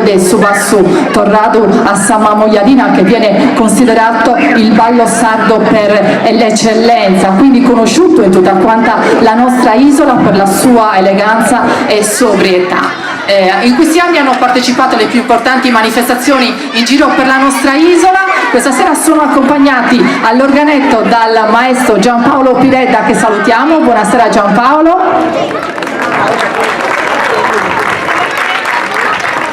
de Subassu Torradu a Sama Mogliadina, che viene considerato il ballo sardo per l'eccellenza, quindi conosciuto in tutta quanta la nostra isola per la sua eleganza e sobrietà. In questi anni hanno partecipato alle più importanti manifestazioni in giro per la nostra isola. Questa sera sono accompagnati all'organetto dal maestro Giampaolo Piredda, che salutiamo. Buonasera Giampaolo.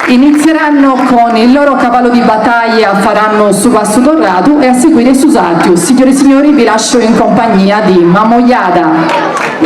Inizieranno con il loro cavallo di battaglia, faranno Subassu Torradu e a seguire Susartiu. Signore e signori, vi lascio in compagnia di Mamogliada.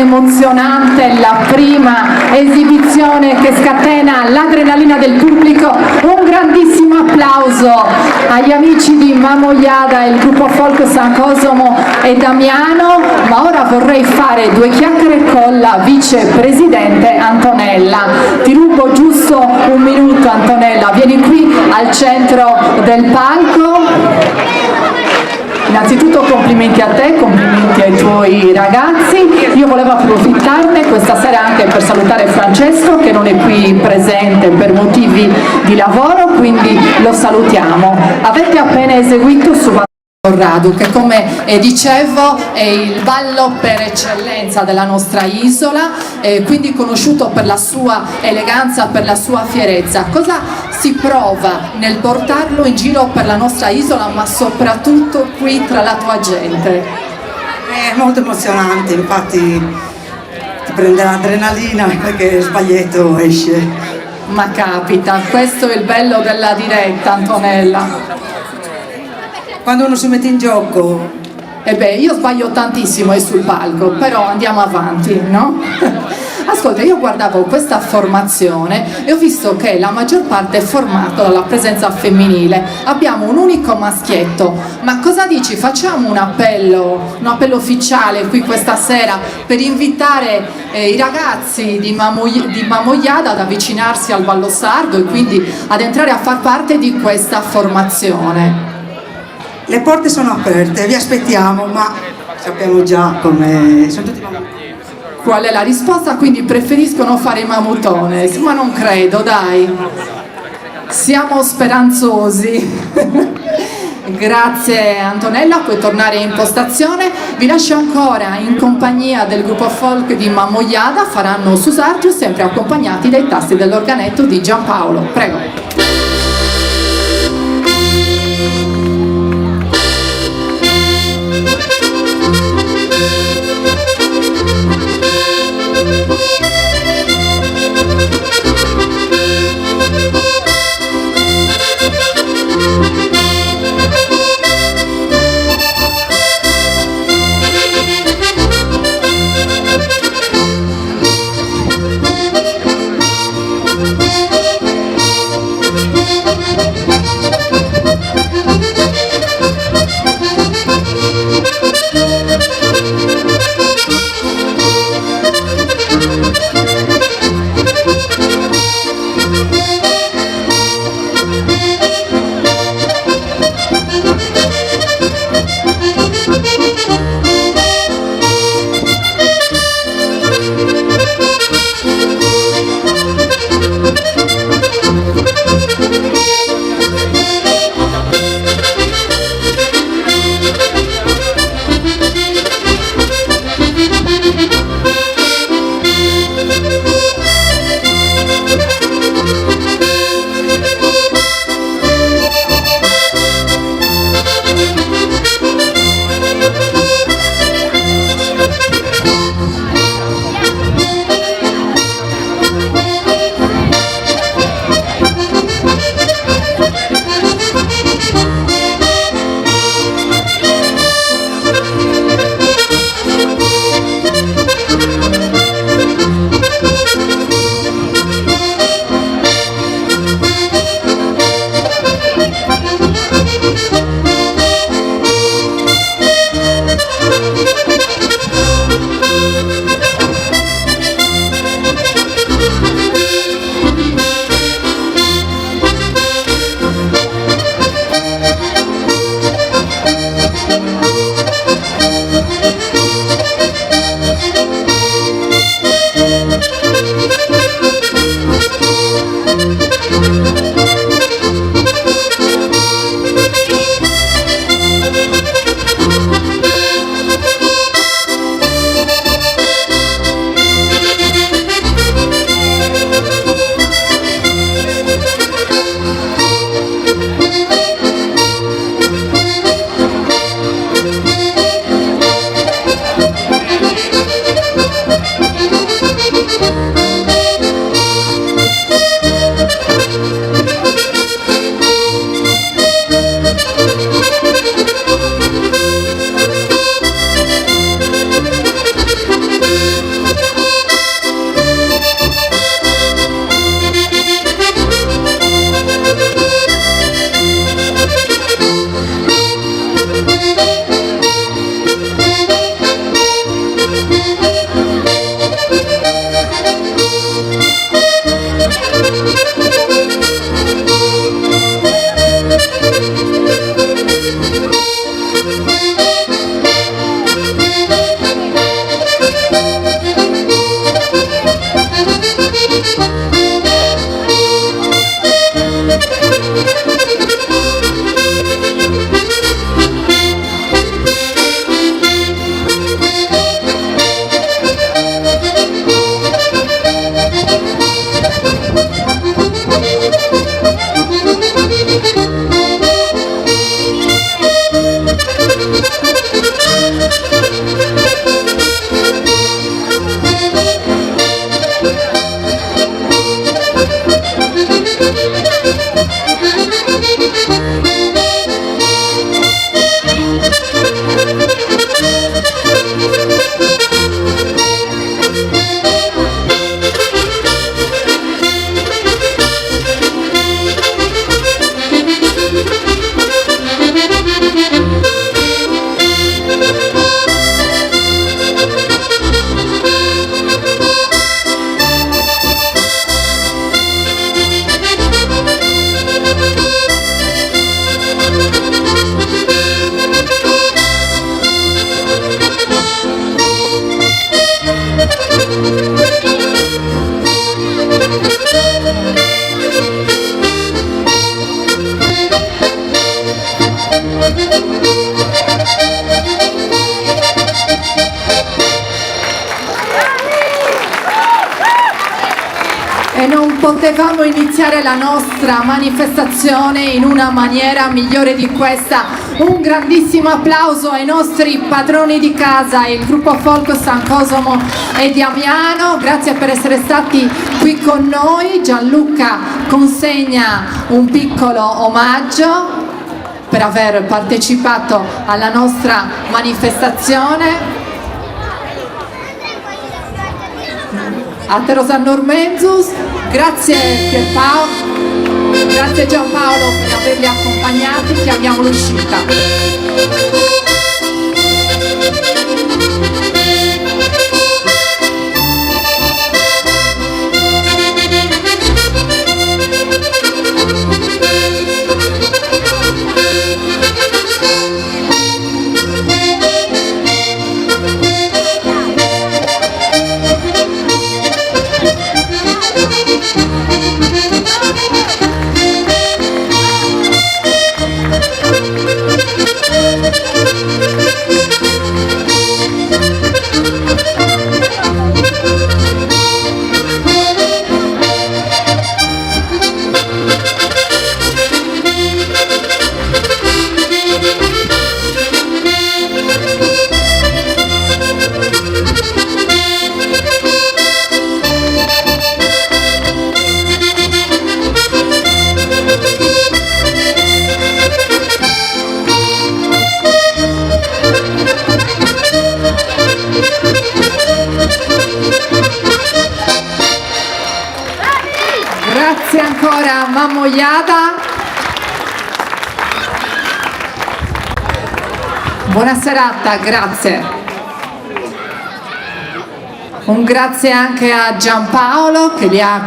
emozionante, la prima esibizione che scatena l'adrenalina del pubblico. Un grandissimo applauso agli amici di Mamoiada e il gruppo folk San Cosomo e Damiano, ma ora vorrei fare due chiacchiere con la vicepresidente Antonella. Ti rubo giusto un minuto, Antonella, vieni qui al centro del palco. Innanzitutto complimenti a te, complimenti ai tuoi ragazzi. Io volevo approfittarne questa sera anche per salutare Francesco, che non è qui presente per motivi di lavoro, quindi lo salutiamo. Avete appena eseguito su Radu, che come dicevo è il ballo per eccellenza della nostra isola, quindi conosciuto per la sua eleganza, per la sua fierezza. Cosa si prova nel portarlo in giro per la nostra isola, ma soprattutto qui tra la tua gente? È molto emozionante, infatti ti prende l'adrenalina perché il sbaglietto esce. Ma capita, questo è il bello della diretta, Antonella. Quando uno si mette in gioco. E beh, io sbaglio tantissimo sul palco, però andiamo avanti, no? Ascolta, io guardavo questa formazione e ho visto che la maggior parte è formata dalla presenza femminile. Abbiamo un unico maschietto, ma cosa dici? Facciamo un appello ufficiale qui questa sera per invitare i ragazzi di Mamoiada ad avvicinarsi al ballo sardo e quindi ad entrare a far parte di questa formazione. Le porte sono aperte, vi aspettiamo, ma sappiamo già come sono tutti mamutoni. Qual è la risposta? Quindi preferiscono fare i mamutone, ma non credo, dai. Siamo speranzosi. Grazie Antonella, puoi tornare in postazione. Vi lascio ancora in compagnia del gruppo folk di Mamoiada, faranno Susargiu, sempre accompagnati dai tasti dell'organetto di Giampaolo. Prego. potevamo iniziare la nostra manifestazione in una maniera migliore di questa. Un grandissimo applauso ai nostri padroni di casa, il gruppo Folk San Cosimo e Damiano, grazie per essere stati qui con noi. Gianluca consegna un piccolo omaggio per aver partecipato alla nostra manifestazione. A te Rosanna Normenzus, grazie Pierpaolo, grazie Giampaolo per averli accompagnati, chiamiamo l'uscita. Grazie ancora Mammo Iada. Buona serata, grazie. Un grazie anche a Giampaolo che li ha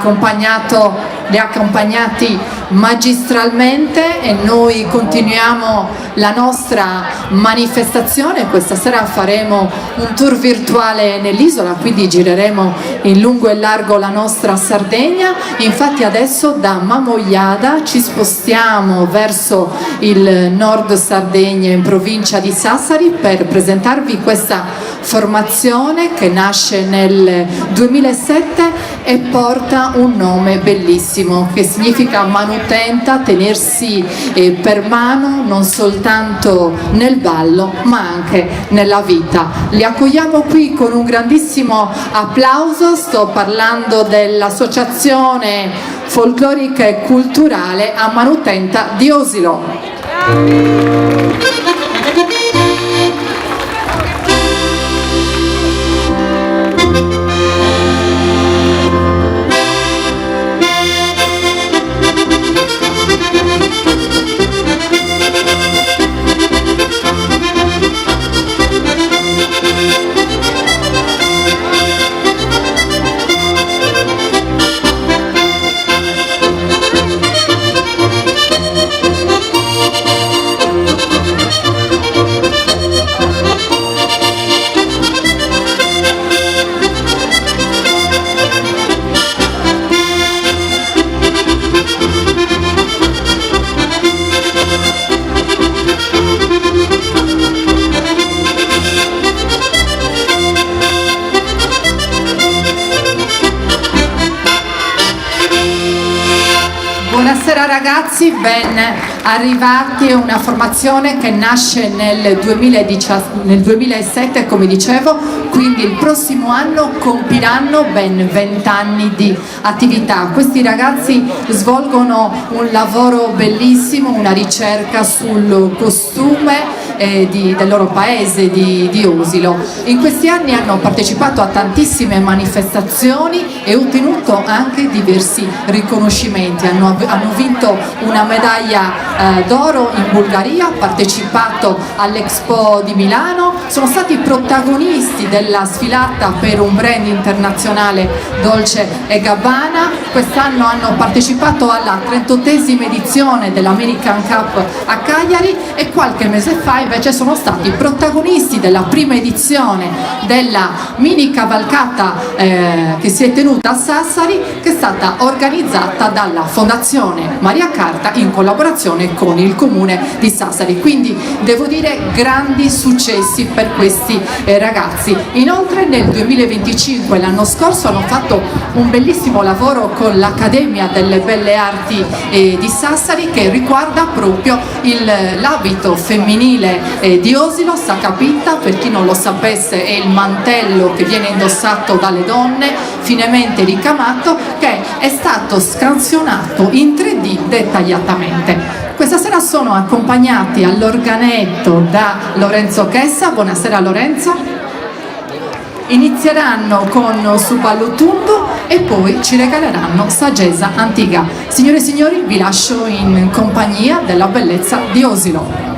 accompagnati magistralmente, e noi continuiamo la nostra manifestazione. Questa sera faremo un tour virtuale nell'isola, quindi gireremo in lungo e largo la nostra Sardegna. Infatti adesso da Mamoiada ci spostiamo verso il nord Sardegna, in provincia di Sassari, per presentarvi questa formazione che nasce nel 2007 e porta un nome bellissimo che significa manutenta, tenersi per mano non soltanto nel ballo ma anche nella vita. Li accogliamo qui con un grandissimo applauso. Sto parlando dell'associazione folclorica e culturale a Manutenta di Osilo. Buonasera ragazzi, ben arrivati. È una formazione che nasce nel 2007, come dicevo, quindi il prossimo anno compiranno ben 20 anni di attività. Questi ragazzi svolgono un lavoro bellissimo, una ricerca sul costume del loro paese, di Osilo. In questi anni hanno partecipato a tantissime manifestazioni e ottenuto anche diversi riconoscimenti. Hanno vinto una medaglia d'oro in Bulgaria, partecipato all'Expo di Milano, sono stati protagonisti della sfilata per un brand internazionale Dolce & Gabbana. Quest'anno hanno partecipato alla 38esima edizione dell'American Cup a Cagliari e qualche mese fa invece sono stati protagonisti della prima edizione della mini cavalcata che si è tenuta a Sassari, che è stata organizzata dalla Fondazione Maria Carta in collaborazione con il Comune di Sassari. Quindi devo dire grandi successi per questi ragazzi. Inoltre nel 2025, l'anno scorso, hanno fatto un bellissimo lavoro con l'Accademia delle Belle Arti di Sassari, che riguarda proprio l'abito femminile di Osilo. Sacapita, per chi non lo sapesse, è il mantello che viene indossato dalle donne, finemente ricamato, che è stato scansionato in 3D dettagliatamente. Questa sera sono accompagnati all'organetto da Lorenzo Chessa. Buonasera Lorenzo. Inizieranno con Su ballo tumbo e poi ci regaleranno Saggesa Antica. Signore e signori, vi lascio in compagnia della bellezza di Osilo.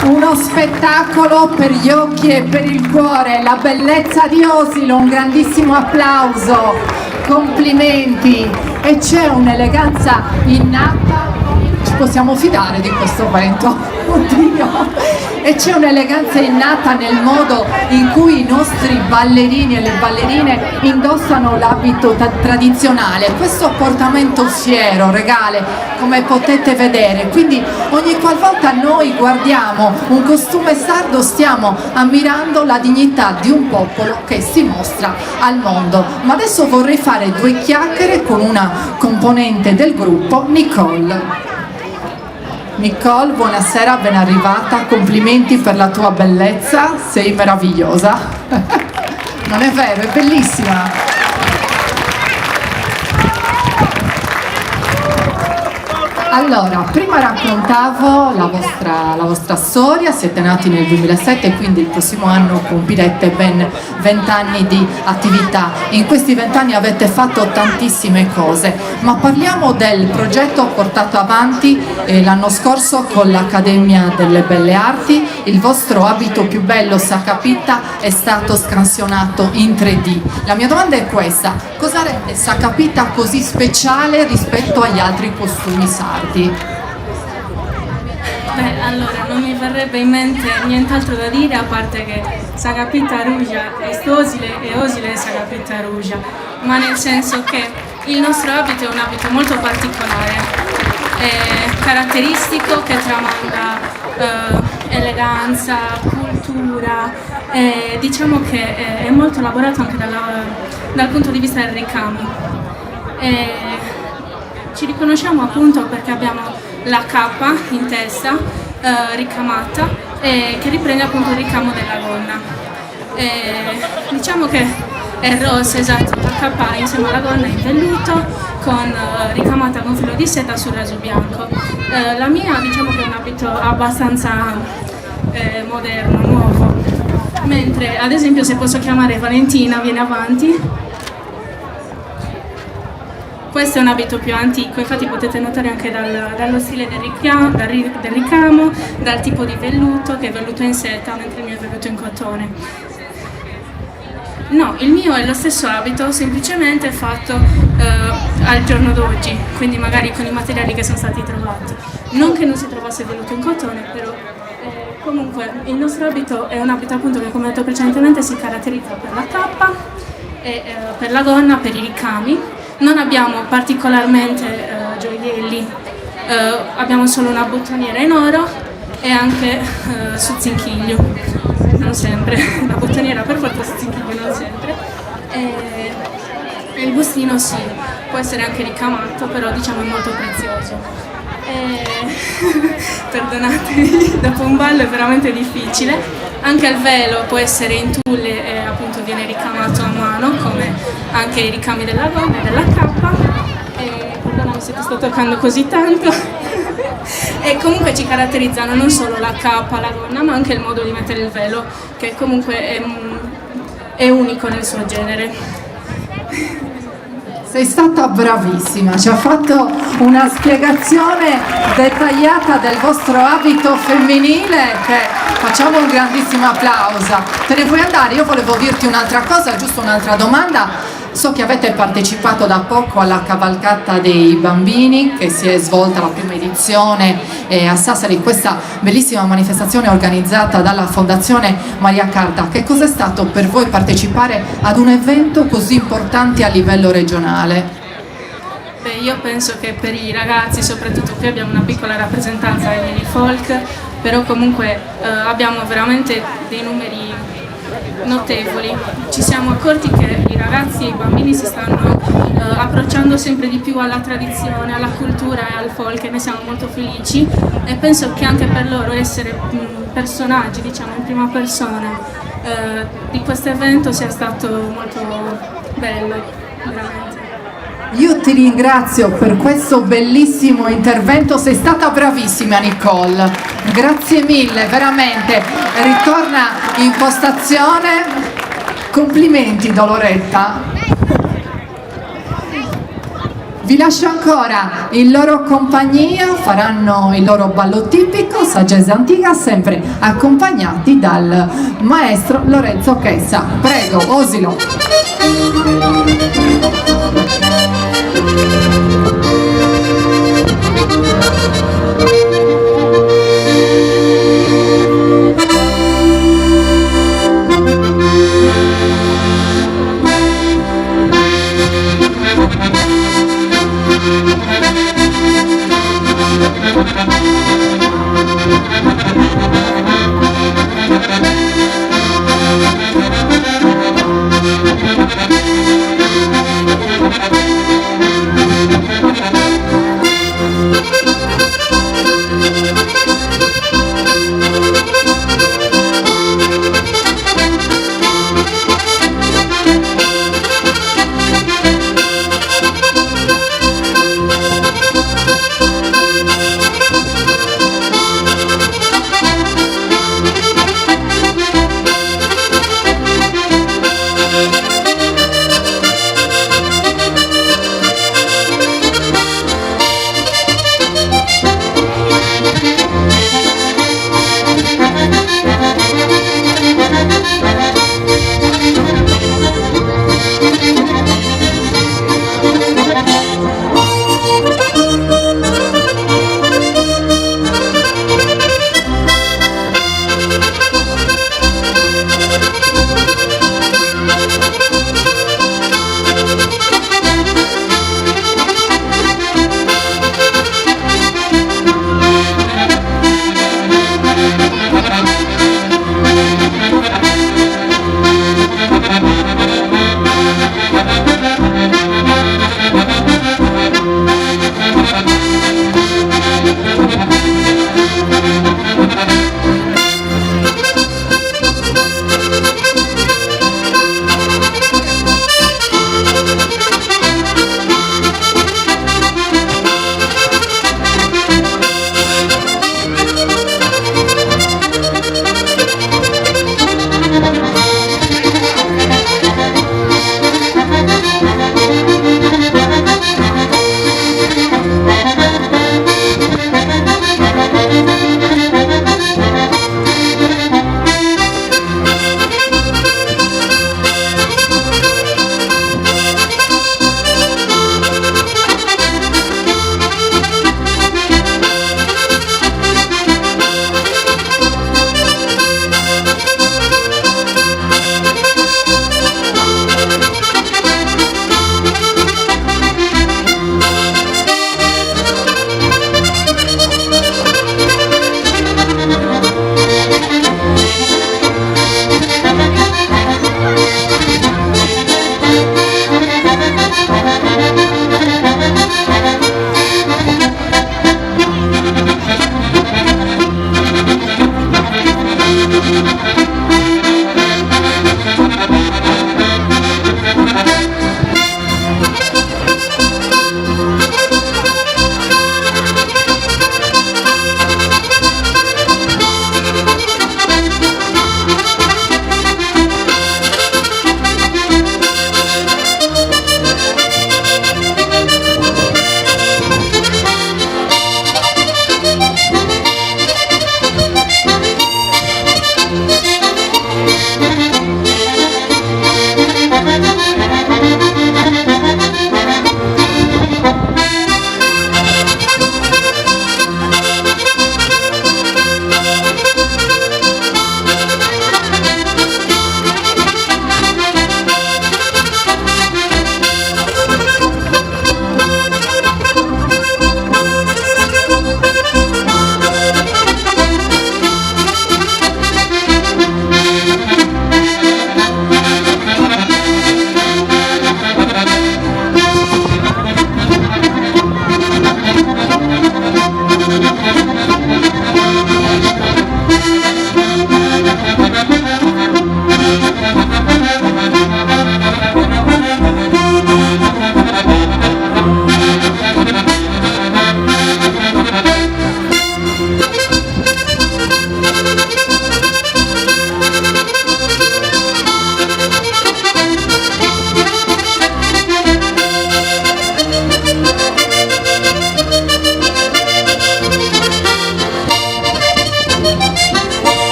Uno spettacolo per gli occhi e per il cuore, la bellezza di Osilo, un grandissimo applauso, complimenti, e c'è un'eleganza innata, ci possiamo fidare di questo vento, oddio, e c'è un'eleganza innata nel modo in cui i nostri ballerini e le ballerine indossano l'abito tradizionale, questo portamento fiero, regale, come potete vedere. Quindi ogni qualvolta noi guardiamo un costume sardo stiamo ammirando la dignità di un popolo che si mostra al mondo. Ma adesso vorrei fare due chiacchiere con una componente del gruppo, Nicole. Nicole, buonasera, ben arrivata, complimenti per la tua bellezza, sei meravigliosa. Non è vero, è bellissima. Allora, prima raccontavo la vostra storia, siete nati nel 2007 e quindi il prossimo anno compirete ben 20 anni di attività. In questi 20 anni avete fatto tantissime cose, ma parliamo del progetto portato avanti l'anno scorso con l'Accademia delle Belle Arti. Il vostro abito più bello, Sacapita, è stato scansionato in 3D. La mia domanda è questa: cosa rende Sacapita così speciale rispetto agli altri costumi sardi? Beh, allora non mi verrebbe in mente nient'altro da dire a parte che Sacapita Ruja è Osile e Osile è Sacapita Ruja, ma nel senso che il nostro abito è un abito molto particolare, caratteristico, che tramanda eleganza, cultura, diciamo che è molto elaborato anche dal punto di vista del ricamo. Ci riconosciamo appunto perché abbiamo la cappa in testa ricamata che riprende appunto il ricamo della gonna. Diciamo che è rossa, esatto, la cappa insieme alla gonna in velluto con ricamata con filo di seta su raso bianco. La mia diciamo che è un abito abbastanza moderno, nuovo, mentre ad esempio, se posso chiamare Valentina, viene avanti. Questo è un abito più antico, infatti potete notare anche dallo stile del ricamo, dal tipo di velluto, che è velluto in seta, mentre il mio è velluto in cotone. No, il mio è lo stesso abito, semplicemente fatto al giorno d'oggi, quindi magari con i materiali che sono stati trovati. Non che non si trovasse velluto in cotone, però comunque il nostro abito è un abito appunto che, come ho detto precedentemente, si caratterizza per la cappa, e, per la gonna, per i ricami. Non abbiamo particolarmente gioielli, abbiamo solo una bottoniera in oro e anche su zinchiglio, non sempre, la bottoniera per forza, su zinchiglio non sempre. E il bustino sì, può essere anche ricamato, però diciamo è molto prezioso. Perdonatemi, dopo un ballo è veramente difficile. Anche il velo può essere in tulle e appunto viene ricamato a mano, come anche i ricami della gonna e della cappa. Perdonami se ti sto toccando così tanto. E comunque ci caratterizzano non solo la cappa, la gonna, ma anche il modo di mettere il velo, che comunque è unico nel suo genere. Sei stata bravissima, ci ha fatto una spiegazione dettagliata del vostro abito femminile, che facciamo un grandissimo applauso. Te ne puoi andare? Io volevo dirti un'altra cosa, giusto un'altra domanda. So che avete partecipato da poco alla cavalcata dei bambini, che si è svolta la prima edizione a Sassari, questa bellissima manifestazione organizzata dalla Fondazione Maria Carta. Che cos'è stato per voi partecipare ad un evento così importante a livello regionale? Beh, io penso che per i ragazzi, soprattutto qui abbiamo una piccola rappresentanza di folk, però comunque abbiamo veramente dei numeri notevoli. Ci siamo accorti che i ragazzi e i bambini si stanno approcciando sempre di più alla tradizione, alla cultura e al folk, e ne siamo molto felici, e penso che anche per loro essere personaggi, diciamo, in prima persona di questo evento sia stato molto bello, veramente. Io ti ringrazio per questo bellissimo intervento, sei stata bravissima Nicole, grazie mille, veramente. Ritorna in postazione, complimenti Doloretta. Vi lascio ancora in loro compagnia, faranno il loro ballo tipico, Saggese Antica, sempre accompagnati dal maestro Lorenzo Chessa. Prego, Osilo.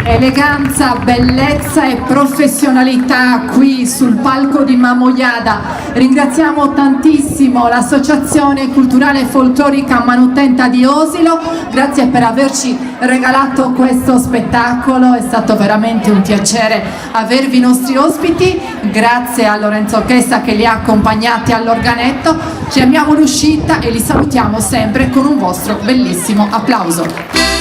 eleganza, bellezza e professionalità qui sul palco di Mamoiada. Ringraziamo tantissimo l'Associazione Culturale Folclorica Manutenta di Osilo, grazie per averci regalato questo spettacolo, è stato veramente un piacere avervi i nostri ospiti, grazie a Lorenzo Chessa che li ha accompagnati all'organetto, ci amiamo l'uscita e li salutiamo sempre con un vostro bellissimo applauso.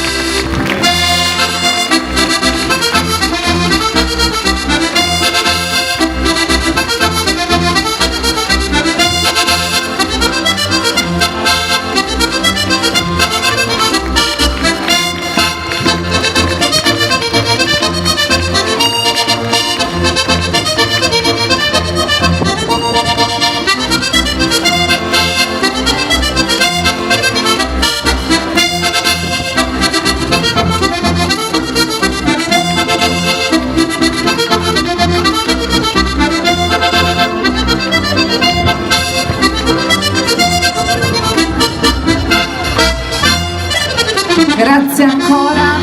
Grazie ancora,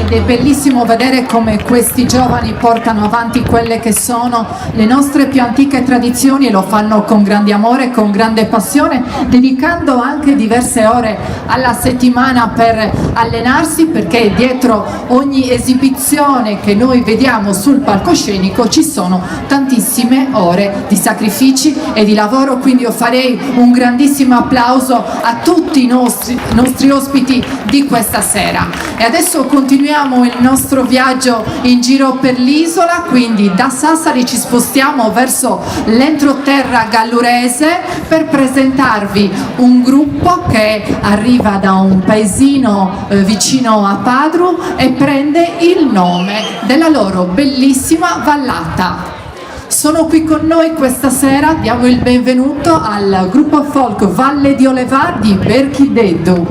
ed è bellissimo vedere come questi giovani portano avanti quelle che sono le nostre più antiche tradizioni e lo fanno con grande amore, con grande passione, dedicando anche diverse ore alla settimana per allenarsi, perché dietro ogni esibizione che noi vediamo sul palcoscenico ci sono tantissime ore di sacrifici e di lavoro, quindi io farei un grandissimo applauso a tutti i nostri ospiti di questa sera. E adesso continuiamo il nostro viaggio in giro per l'isola, quindi da Sassari ci spostiamo verso l'entroterra gallurese per presentarvi un gruppo che arriva da un paesino vicino a Padru e prende il nome della loro bellissima vallata. Sono qui con noi questa sera, diamo il benvenuto al gruppo folk Valle di Olevà di Berchideddu.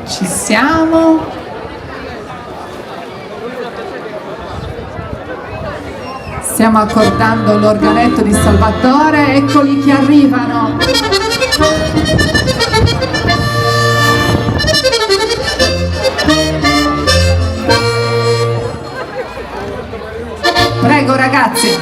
Ci siamo. Stiamo accordando l'organetto di Salvatore, eccoli che arrivano. Prego ragazzi.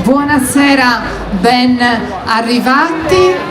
Buonasera, ben arrivati.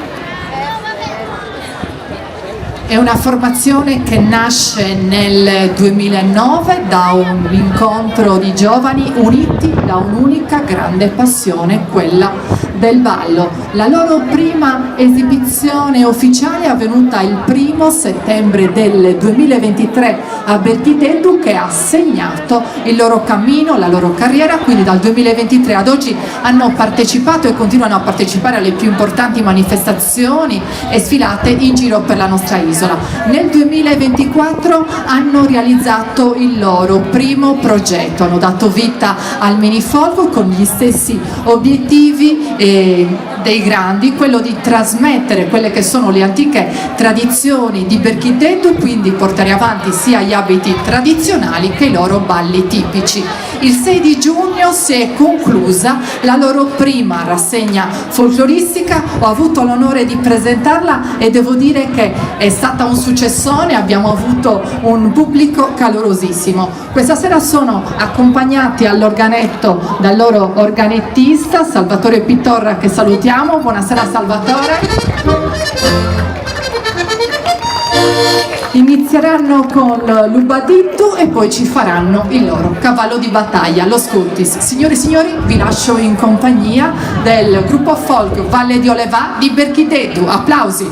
È una formazione che nasce nel 2009 da un incontro di giovani uniti da un'unica grande passione, quella del ballo. La loro prima esibizione ufficiale è avvenuta il 1° settembre del 2023 a Berchideddu, che ha segnato il loro cammino, la loro carriera, quindi dal 2023 ad oggi hanno partecipato e continuano a partecipare alle più importanti manifestazioni e sfilate in giro per la nostra isola. Nel 2024 hanno realizzato il loro primo progetto, hanno dato vita al mini folk con gli stessi obiettivi dei grandi, quello di trasmettere quelle che sono le antiche tradizioni di Berchideddu, quindi portare avanti sia gli abiti tradizionali che i loro balli tipici. Il 6 di giugno si è conclusa la loro prima rassegna folcloristica, ho avuto l'onore di presentarla e devo dire che è stata un successone, abbiamo avuto un pubblico calorosissimo. Questa sera sono accompagnati all'organetto dal loro organettista Salvatore Pitorra, che salutiamo. Buonasera Salvatore. Inizieranno con l'Ubadittu e poi ci faranno il loro cavallo di battaglia, lo Scuttis. Signore e signori, vi lascio in compagnia del gruppo folk Valle di Olevà di Berchideddu. Applausi.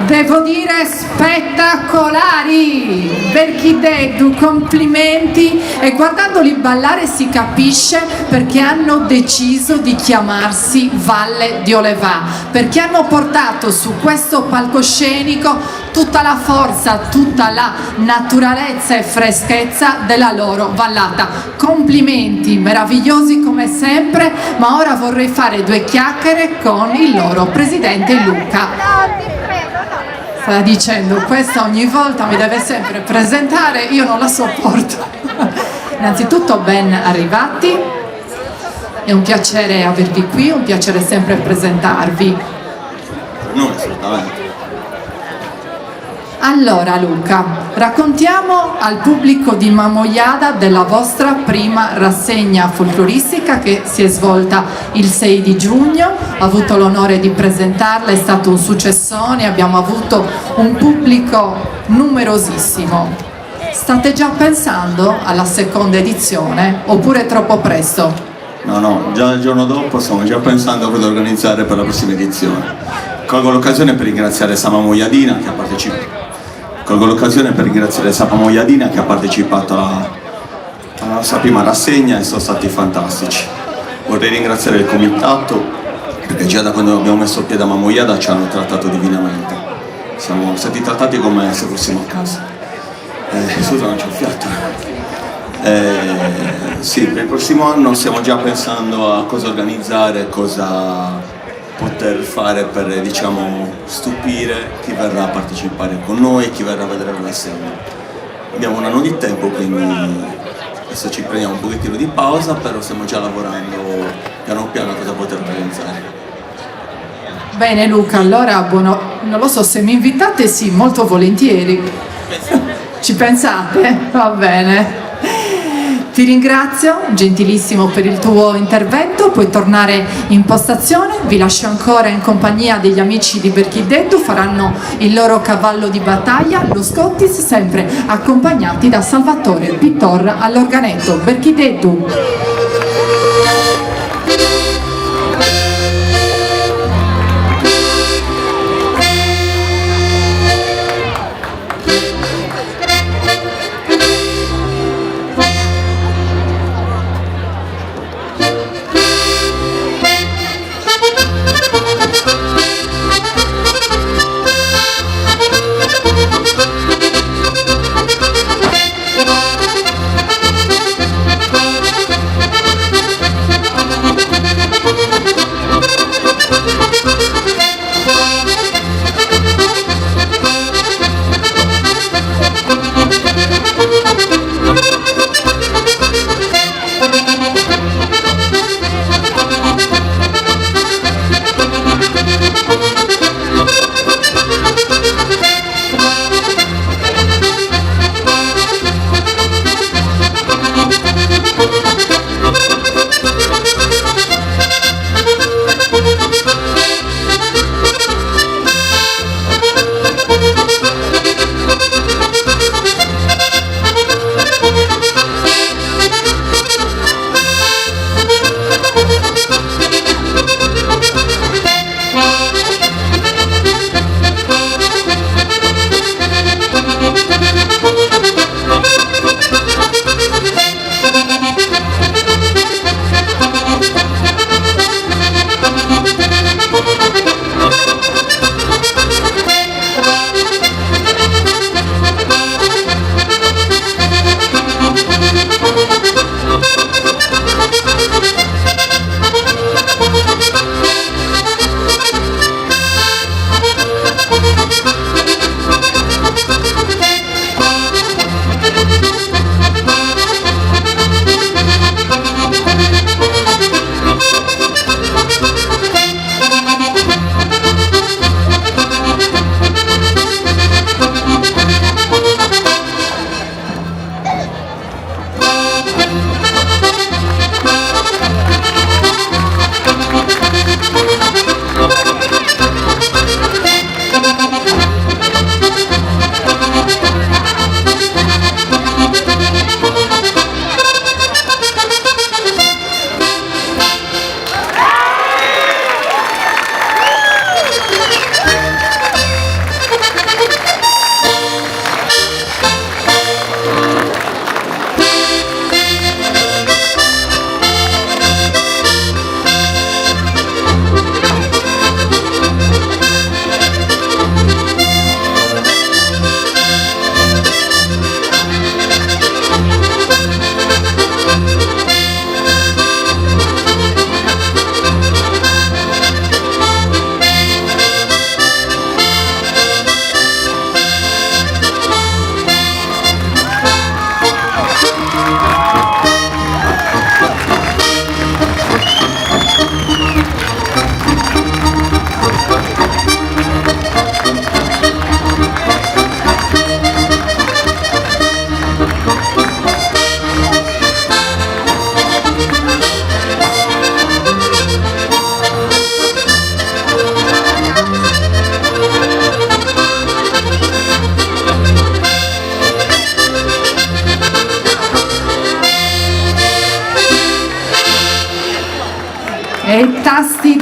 Devo dire spettacolari, Berchideddu, complimenti, e guardandoli ballare si capisce perché hanno deciso di chiamarsi Valle di Olevà, perché hanno portato su questo palcoscenico tutta la forza, tutta la naturalezza e freschezza della loro vallata. Complimenti, meravigliosi come sempre, ma ora vorrei fare due chiacchiere con il loro presidente Luca. Sta dicendo, questa ogni volta mi deve sempre presentare, io non la sopporto. Innanzitutto ben arrivati, è un piacere avervi qui, un piacere sempre presentarvi. No, assolutamente. Allora Luca, raccontiamo al pubblico di Mamoiada della vostra prima rassegna folcloristica che si è svolta il 6 di giugno, ho avuto l'onore di presentarla, è stato un successone, abbiamo avuto un pubblico numerosissimo. State già pensando alla seconda edizione oppure è troppo presto? No, già il giorno dopo stiamo già pensando a cosa organizzare per la prossima edizione. Colgo l'occasione per ringraziare Sama Moiadina che ha partecipato. Alla nostra prima rassegna e sono stati fantastici. Vorrei ringraziare il comitato perché già da quando abbiamo messo piede a Mamoiada ci hanno trattato divinamente. Siamo stati trattati come se fossimo a casa. Scusa, non c'ho il fiato. Sì, per il prossimo anno stiamo già pensando a cosa organizzare, cosa poter fare per, diciamo, stupire chi verrà a partecipare con noi, chi verrà a vedere la rassegna. Abbiamo un anno di tempo, quindi adesso ci prendiamo un pochettino di pausa, però stiamo già lavorando piano piano a cosa poter organizzare. Bene Luca, allora non lo so, se mi invitate sì, molto volentieri. Ci pensate? Va bene. Ti ringrazio, gentilissimo, per il tuo intervento, puoi tornare in postazione, vi lascio ancora in compagnia degli amici di Berchideddu, faranno il loro cavallo di battaglia, lo Scottis, sempre accompagnati da Salvatore Pittor all'organetto. Berchideddu.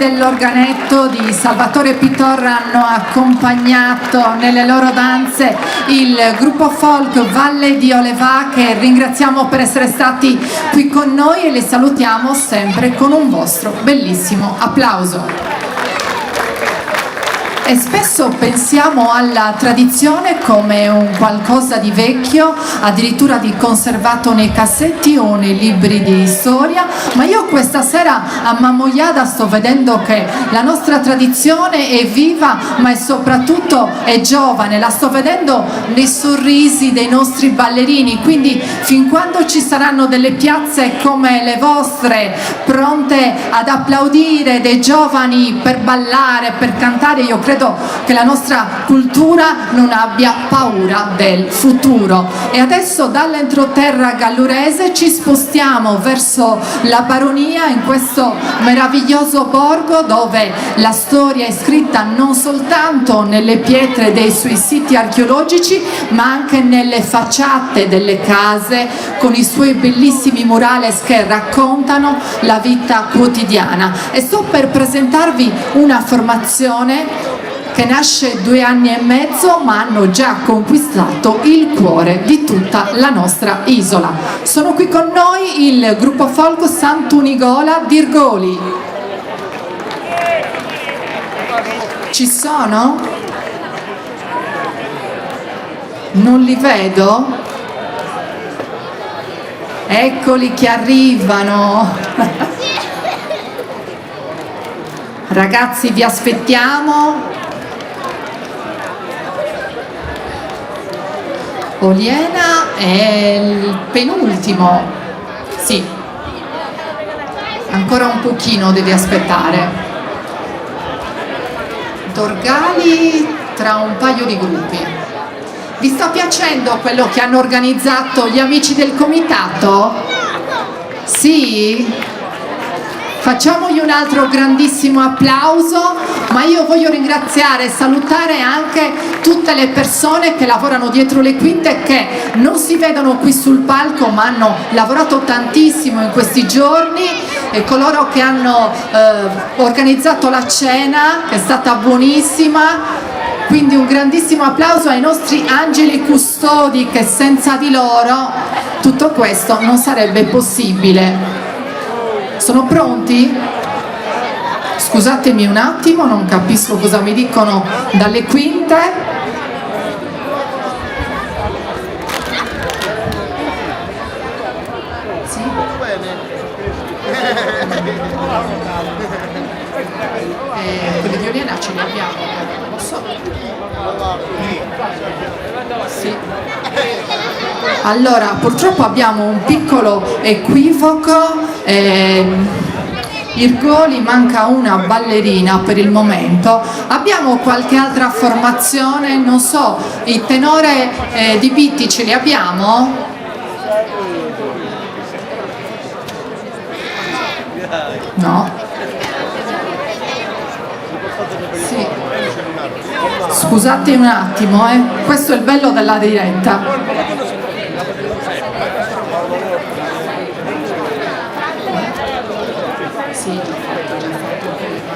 dell'organetto di Salvatore Pitorra hanno accompagnato nelle loro danze il gruppo folk Valle di Olevà, che ringraziamo per essere stati qui con noi e li salutiamo sempre con un vostro bellissimo applauso. E spesso pensiamo alla tradizione come un qualcosa di vecchio, addirittura di conservato nei cassetti o nei libri di storia, ma io questa sera a Mamoiada sto vedendo che la nostra tradizione è viva, ma è soprattutto è giovane, la sto vedendo nei sorrisi dei nostri ballerini, quindi fin quando ci saranno delle piazze come le vostre, pronte ad applaudire dei giovani per ballare, per cantare, io credo che la nostra cultura non abbia paura del futuro. E adesso dall'entroterra gallurese ci spostiamo verso la baronia, in questo meraviglioso borgo dove la storia è scritta non soltanto nelle pietre dei suoi siti archeologici, ma anche nelle facciate delle case con i suoi bellissimi murales che raccontano la vita quotidiana. E sto per presentarvi una formazione che nasce 2 anni e mezzo, ma hanno già conquistato il cuore di tutta la nostra isola. Sono qui con noi il gruppo folk Sant'Unigola di Irgoli. Ci sono? Non li vedo? Eccoli che arrivano. Ragazzi, vi aspettiamo. Oliena è il penultimo, sì, ancora un pochino devi aspettare. Dorgali tra un paio di gruppi. Vi sta piacendo quello che hanno organizzato gli amici del comitato? Sì? Facciamogli un altro grandissimo applauso, ma io voglio ringraziare e salutare anche tutte le persone che lavorano dietro le quinte e che non si vedono qui sul palco ma hanno lavorato tantissimo in questi giorni, e coloro che hanno organizzato la cena che è stata buonissima. Quindi un grandissimo applauso ai nostri angeli custodi, che senza di loro tutto questo non sarebbe possibile. Sono pronti? Scusatemi un attimo, non capisco cosa mi dicono dalle quinte. Sì? Quelli di Oliena ce li abbiamo, lo so. Sì. Allora, purtroppo abbiamo un piccolo equivoco. Irgoli manca una ballerina per il momento. Abbiamo qualche altra formazione? Non so, il tenore di Bitti ce li abbiamo? No? Sì. Scusate un attimo, questo è il bello della diretta. Sì.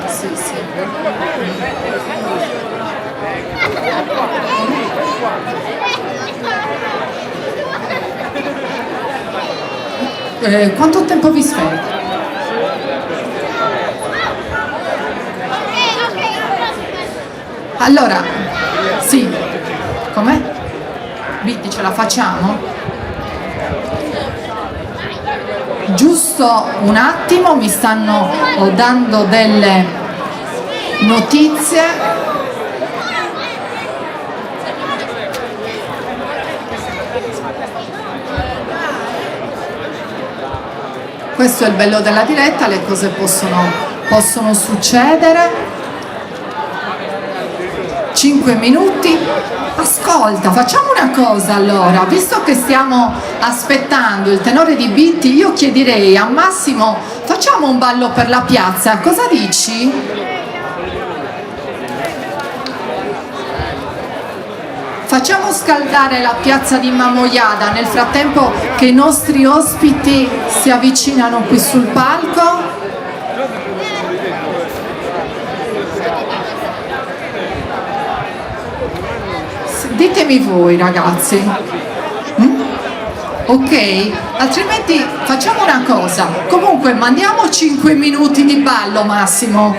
Sì, sì. Quanto tempo vi spende? Allora, sì, com'è? Bitti, ce la facciamo? Giusto un attimo, mi stanno dando delle notizie. Questo è il bello della diretta, le cose possono succedere. 5 minuti. Ascolta, facciamo una cosa allora, visto che stiamo aspettando il tenore di Bitti, io chiederei a Massimo, facciamo un ballo per la piazza, cosa dici? Facciamo scaldare la piazza di Mamoiada nel frattempo che i nostri ospiti si avvicinano qui sul palco. Ditemi voi ragazzi. Ok? Altrimenti facciamo una cosa. Comunque mandiamo 5 minuti di ballo massimo.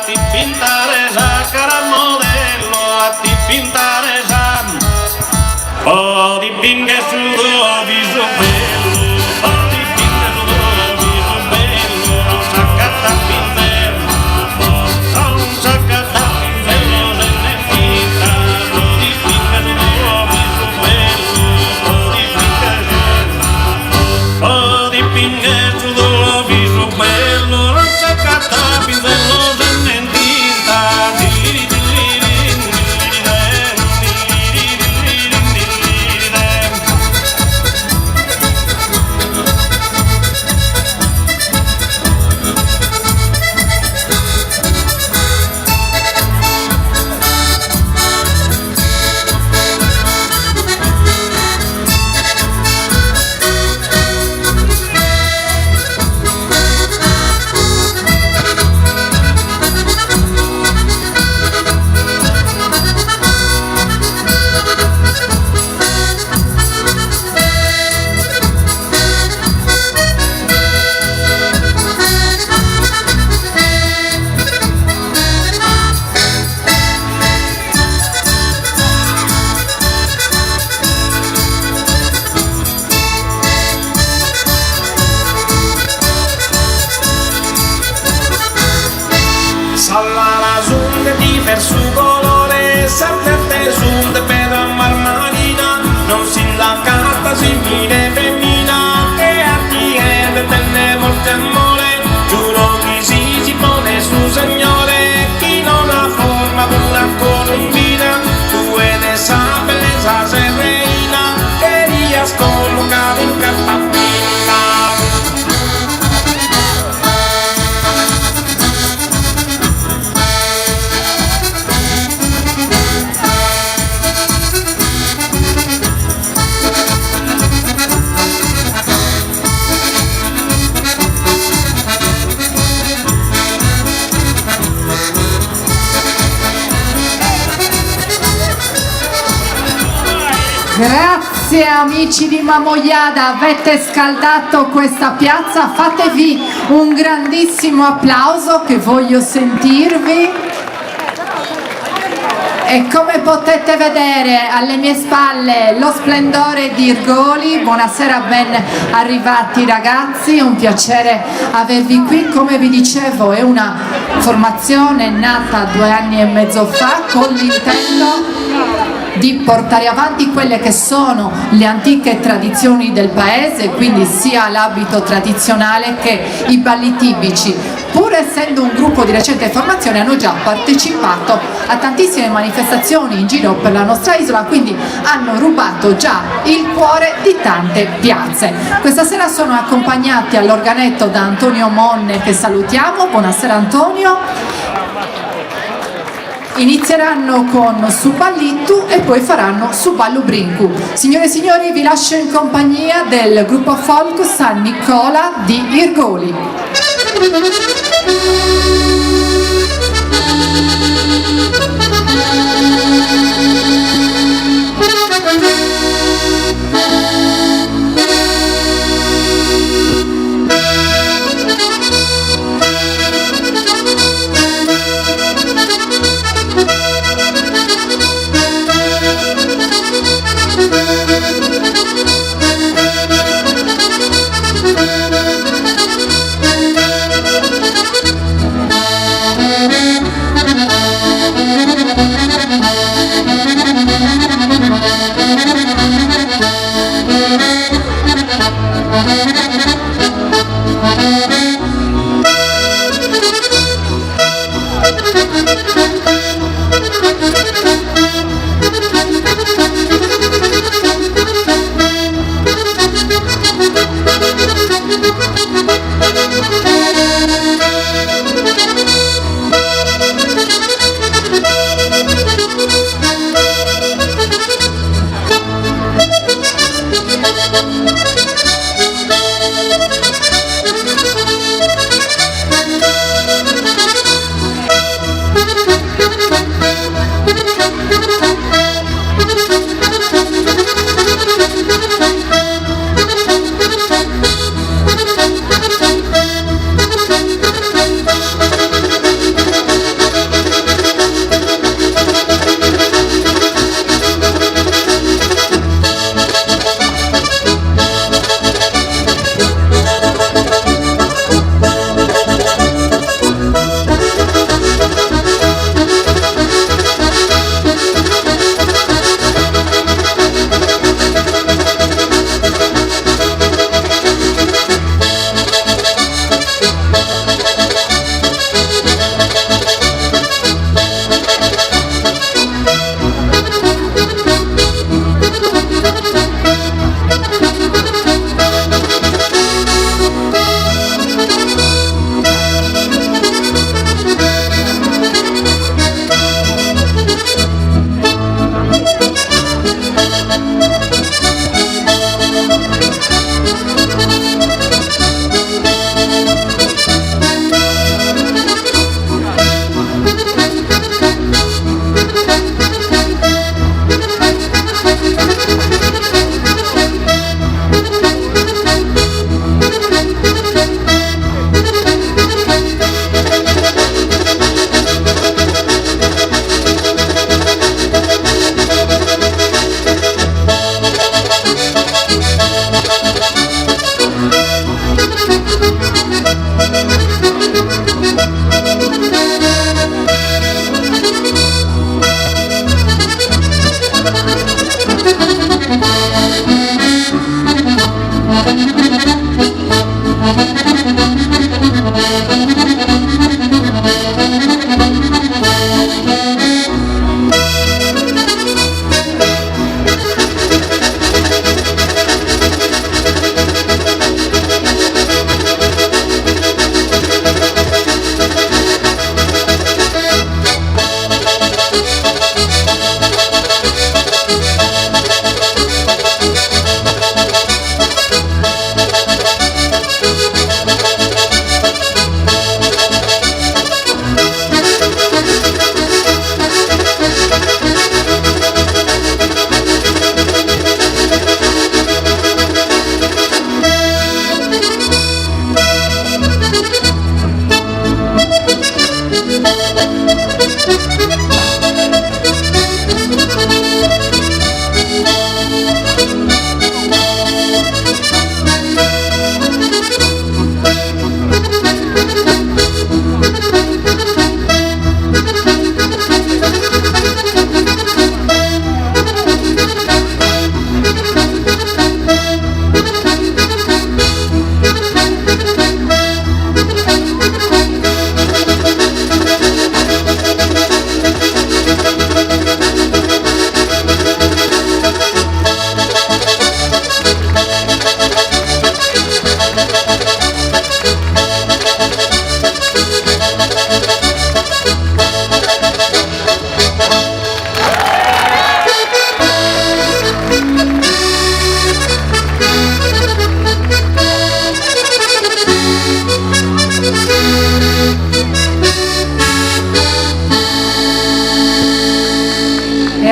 Ti pintaré esa cara modelo, a ti pintaré esa Alla sunt diverso colore, sapete sunt per marmarina, non sindacata simile femmina, che a chi è tenne molte amore, giuro chi si pone su signore, chi non ha forma di una colombina, tu e ne sa bellezza serena, che riascollo cavo in cartapina. Grazie amici di Mamoiada, avete scaldato questa piazza, fatevi un grandissimo applauso che voglio sentirvi. E come potete vedere alle mie spalle lo splendore di Irgoli. Buonasera, ben arrivati ragazzi, un piacere avervi qui. Come vi dicevo, è una formazione nata 2 anni e mezzo fa con l'intento di portare avanti quelle che sono le antiche tradizioni del paese, quindi sia l'abito tradizionale che i balli tipici. Pur essendo un gruppo di recente formazione, hanno già partecipato a tantissime manifestazioni in giro per la nostra isola, quindi hanno rubato già il cuore di tante piazze. Questa sera sono accompagnati all'organetto da Antonio Monne, che salutiamo. Buonasera Antonio. Inizieranno con Su Ballittu e poi faranno Su Ballu Brincu. Signore e signori, vi lascio in compagnia del gruppo folk San Nicola di Irgoli.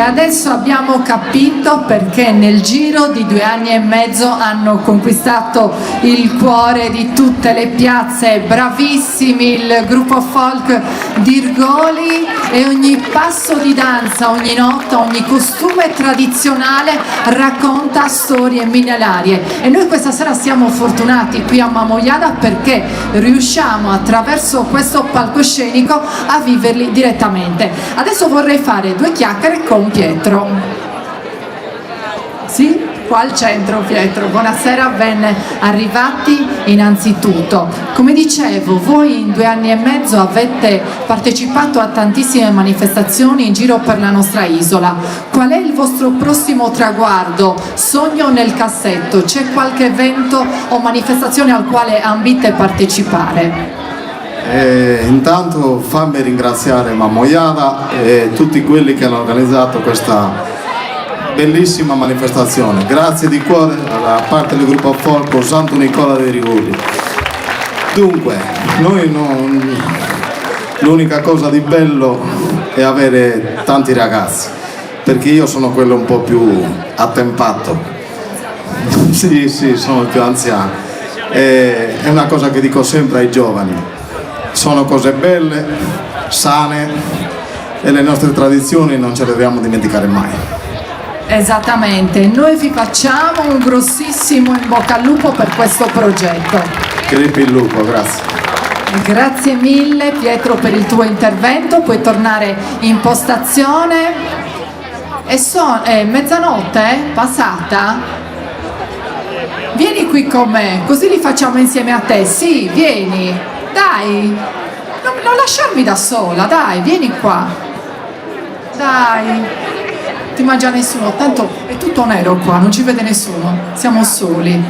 adesso abbiamo capito perché nel giro di 2 anni e mezzo hanno conquistato il cuore di tutte le piazze. Bravissimi il gruppo folk di Irgoli, e ogni passo di danza, ogni nota, ogni costume tradizionale racconta storie millenarie. E noi questa sera siamo fortunati qui a Mamoiada perché riusciamo attraverso questo palcoscenico a viverli direttamente. Adesso vorrei fare 2 chiacchiere con Pietro. Sì? Qua al centro, Pietro. Buonasera, ben arrivati innanzitutto. Come dicevo, voi in 2 anni e mezzo avete partecipato a tantissime manifestazioni in giro per la nostra isola. Qual è il vostro prossimo traguardo? Sogno nel cassetto? C'è qualche evento o manifestazione al quale ambite partecipare? Intanto fammi ringraziare Mamoiada e tutti quelli che hanno organizzato questa bellissima manifestazione. Grazie di cuore da parte del gruppo folk Santo Nicola dei Rigoli. Dunque, l'unica cosa di bello è avere tanti ragazzi, perché io sono quello un po' più attempato. Sì, sono il più anziano. È una cosa che dico sempre ai giovani. Sono cose belle, sane, e le nostre tradizioni non ce le dobbiamo dimenticare mai. Esattamente, noi vi facciamo un grossissimo in bocca al lupo per questo progetto. Crepi il lupo, grazie. Grazie mille Pietro per il tuo intervento, puoi tornare in postazione. È mezzanotte passata? Vieni qui con me, così li facciamo insieme a te. Sì, vieni, dai, non lasciarmi da sola, dai, vieni qua. Dai, ti mangia nessuno, tanto è tutto nero qua, non ci vede nessuno, siamo soli.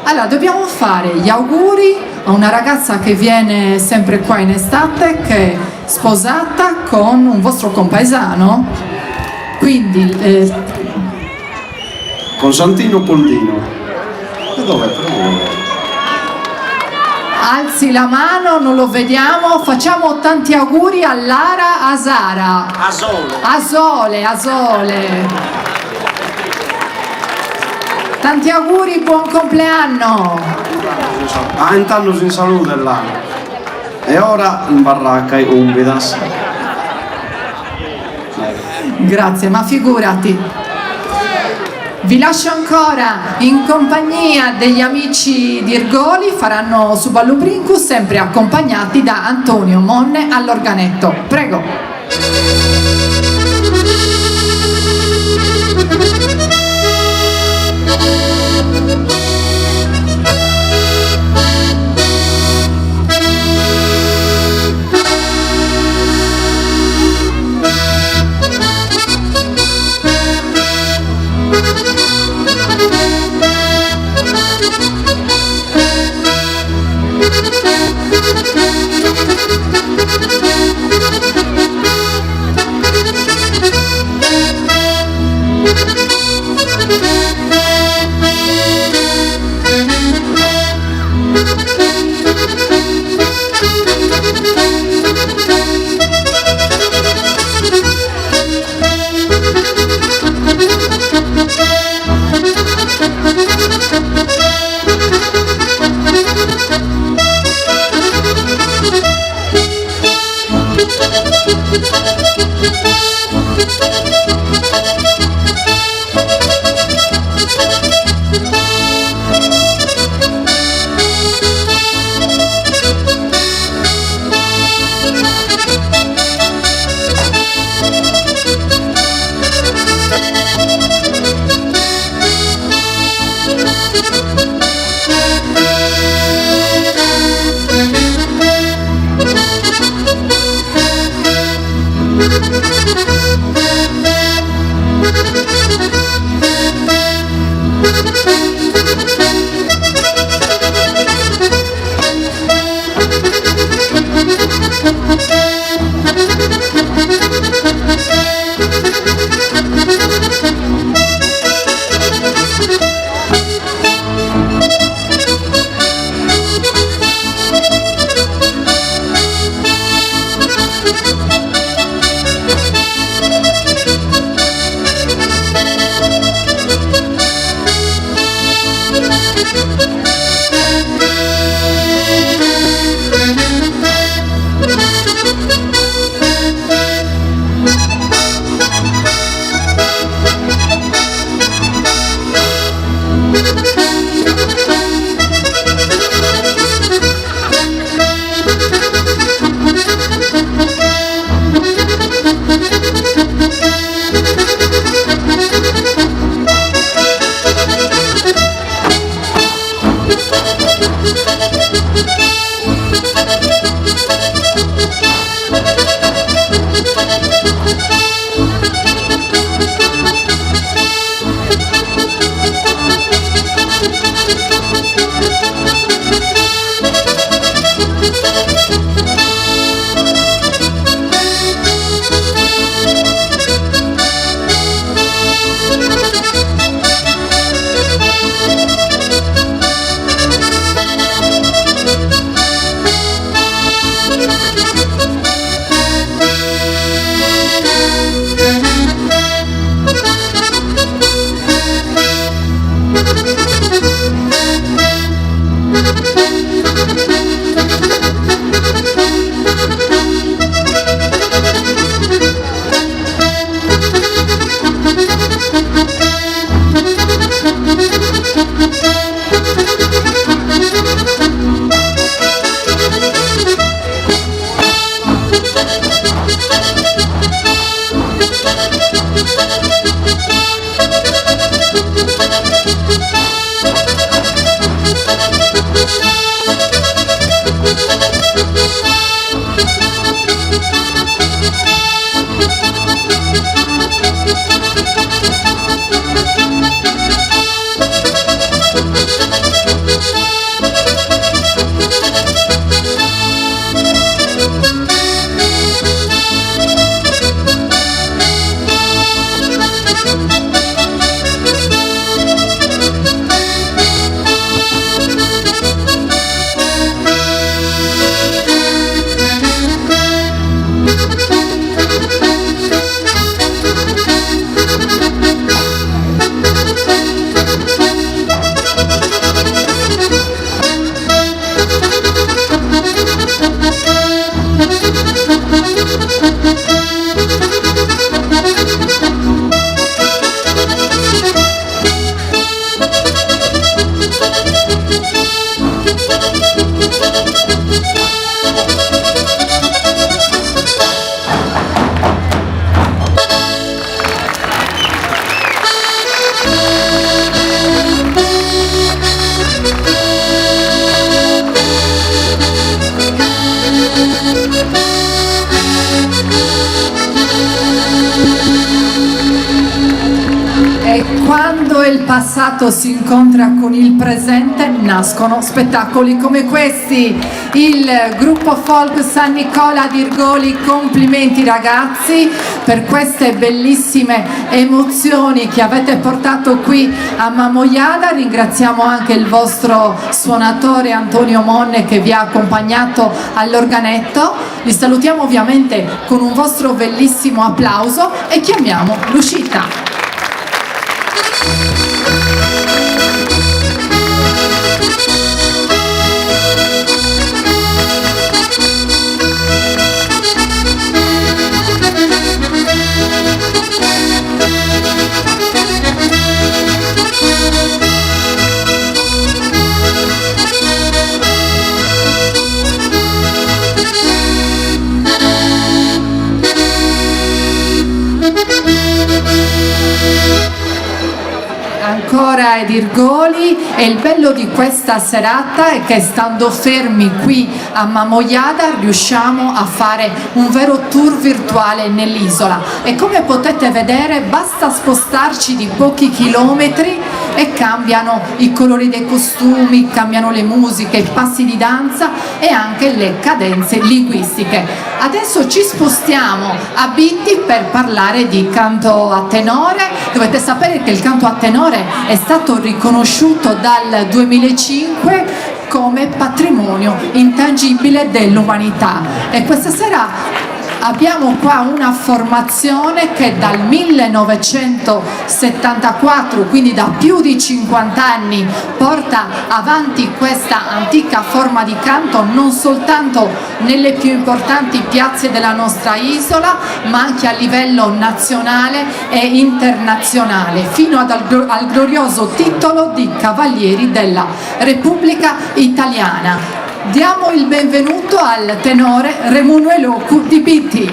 Allora, dobbiamo fare gli auguri a una ragazza che viene sempre qua in estate, che è sposata con un vostro compaesano, quindi con Santino Poldino. E dov'è però? alzi la mano, non lo vediamo, facciamo tanti auguri a Lara Asara. Asole. Tanti auguri, buon compleanno. Intanto in salute là. E ora in baracca e umbidas. Grazie, ma figurati. Vi lascio ancora in compagnia degli amici di Irgoli, faranno Suballu Brincus, sempre accompagnati da Antonio Monne all'organetto. Prego. Quando il passato si incontra con il presente nascono spettacoli come questi. Il gruppo folk San Nicola di Irgoli, complimenti ragazzi per queste bellissime emozioni che avete portato qui a Mamoiada. Ringraziamo anche il vostro suonatore Antonio Monne che vi ha accompagnato all'organetto. Li salutiamo ovviamente con un vostro bellissimo applauso e chiamiamo l'uscita. Ancora ed Irgoli, e il bello di questa serata è che stando fermi qui a Mamoiada riusciamo a fare un vero tour virtuale nell'isola e come potete vedere basta spostarci di pochi chilometri e cambiano i colori dei costumi, cambiano le musiche, i passi di danza e anche le cadenze linguistiche. Adesso ci spostiamo a Bitti per parlare di canto a tenore. Dovete sapere che il canto a tenore è stato riconosciuto dal 2005 come patrimonio intangibile dell'umanità e questa sera abbiamo qua una formazione che dal 1974, quindi da più di 50 anni, porta avanti questa antica forma di canto non soltanto nelle più importanti piazze della nostra isola, ma anche a livello nazionale e internazionale, fino al glorioso titolo di Cavalieri della Repubblica Italiana. Diamo il benvenuto al tenore Remuno Elocu di Bitti.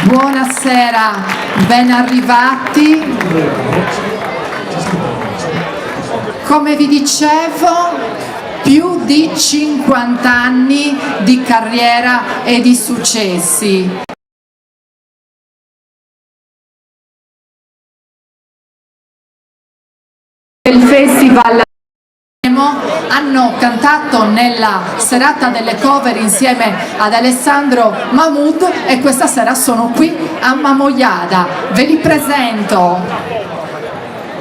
Buonasera, ben arrivati. Come vi dicevo, più di 50 anni di carriera e di successi. Il festival hanno cantato nella serata delle cover insieme ad Alessandro Mahmood e questa sera sono qui a Mamoiada. Ve li presento.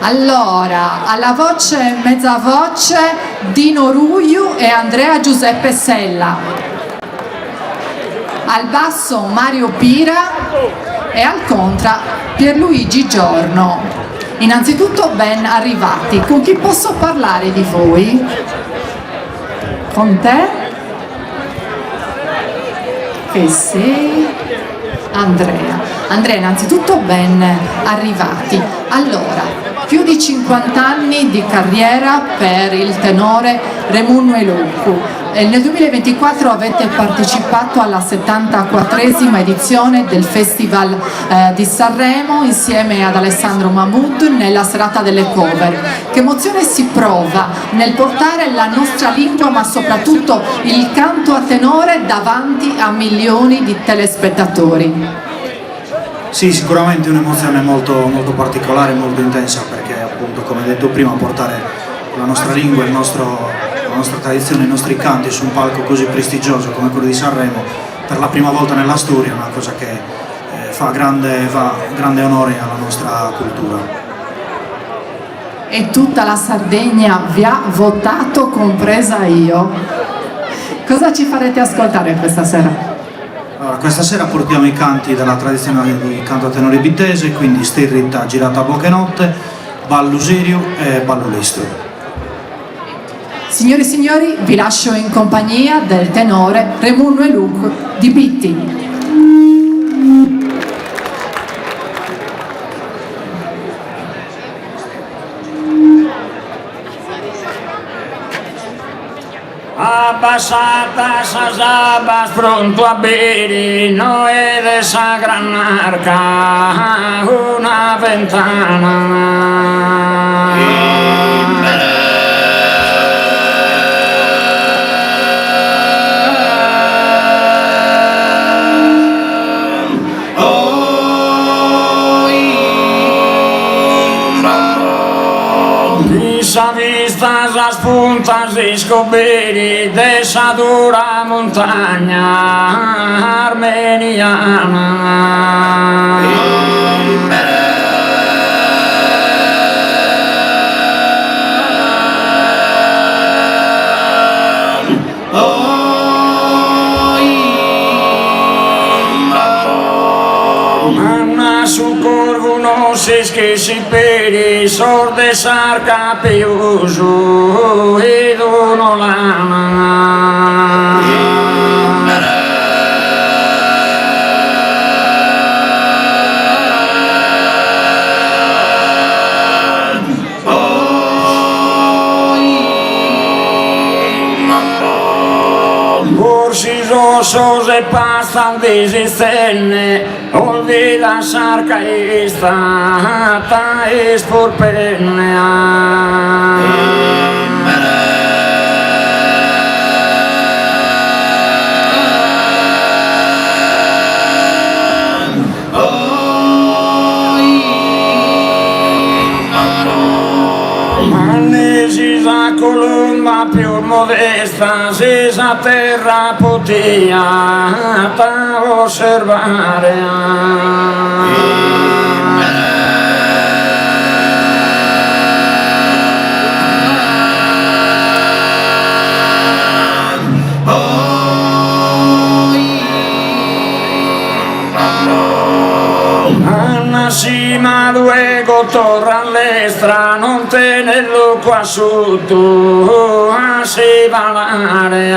Allora, alla voce e mezza voce Dino Ruiu e Andrea Giuseppe Sella, al basso Mario Pira e al contra Pierluigi Giorno. Innanzitutto ben arrivati. Con chi posso parlare di voi? Con te? Che sei? Andrea. Andrea, innanzitutto ben arrivati. Allora, più di 50 anni di carriera per il tenore Remuno Elocu. Nel 2024 avete partecipato alla 74esima edizione del Festival di Sanremo insieme ad Alessandro Mahmood nella serata delle cover. Che emozione si prova nel portare la nostra lingua ma soprattutto il canto a tenore davanti a milioni di telespettatori? Sì, sicuramente un'emozione molto, molto particolare, molto intensa, perché appunto, come detto prima, portare la nostra lingua, la nostra tradizione, i nostri canti su un palco così prestigioso come quello di Sanremo per la prima volta nella storia è una cosa che fa grande onore alla nostra cultura. E tutta la Sardegna vi ha votato, compresa io. Cosa ci farete ascoltare questa sera? Allora, questa sera portiamo i canti della tradizione di canto a tenore bittese, quindi Stirritta girata a Bochenotte, Ballo Sirio e Ballo Lestro. Signore e signori, vi lascio in compagnia del tenore Remuno Elocu di Bitti. Abbassata sa sabas pronto a bere, noi de sa gran arca, una ventana. sa vista sa spunta si scoperi dessa dura montagna armeniana. Su corvo non si schessi peri, sorde sarca peuso ed uno lana. Borsi rosso se passa desi stenne, olvida sarca istata e sporpennea. La colomba più modesta si sa terra potia osservare. Cima luego torra all'estra, non tenerlo qua sotto a si valare.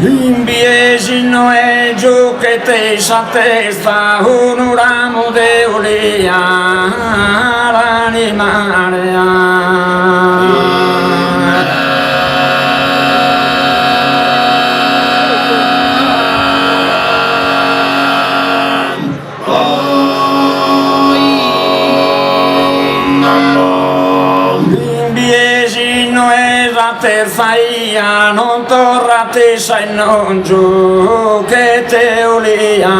In biesino è giù che te sa testa un ramo de olia l'animale. Terza ia non torra te sai non giù che te olia.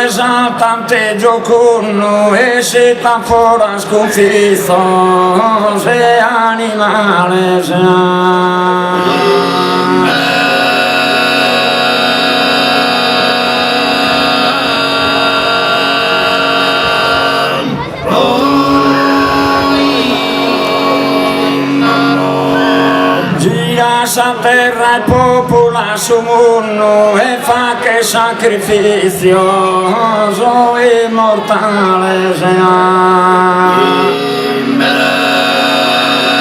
Esaltante giocono e se tan fora sconfitto se animale sa terra e popola su mondo e fa che sacrificio so immortale sia.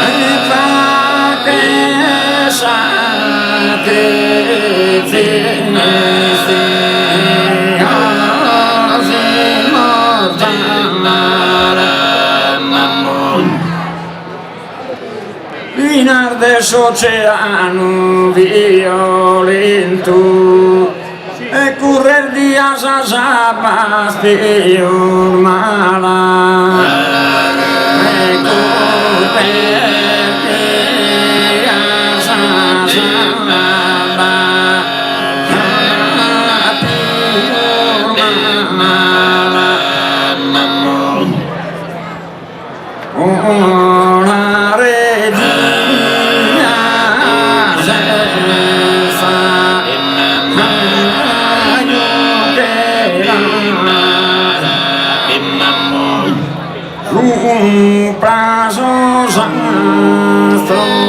E fa che sacrificio Vinardes oceano violento e correr días a sabas pior mala e correr días a sabas pior mala. Un plazo santo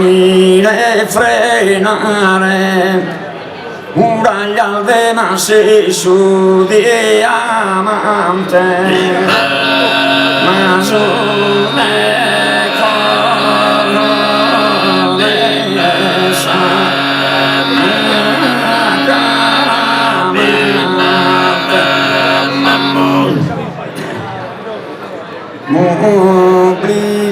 famiglia frenare ora gli alvenassi su diamante ma su le corone sa obbligata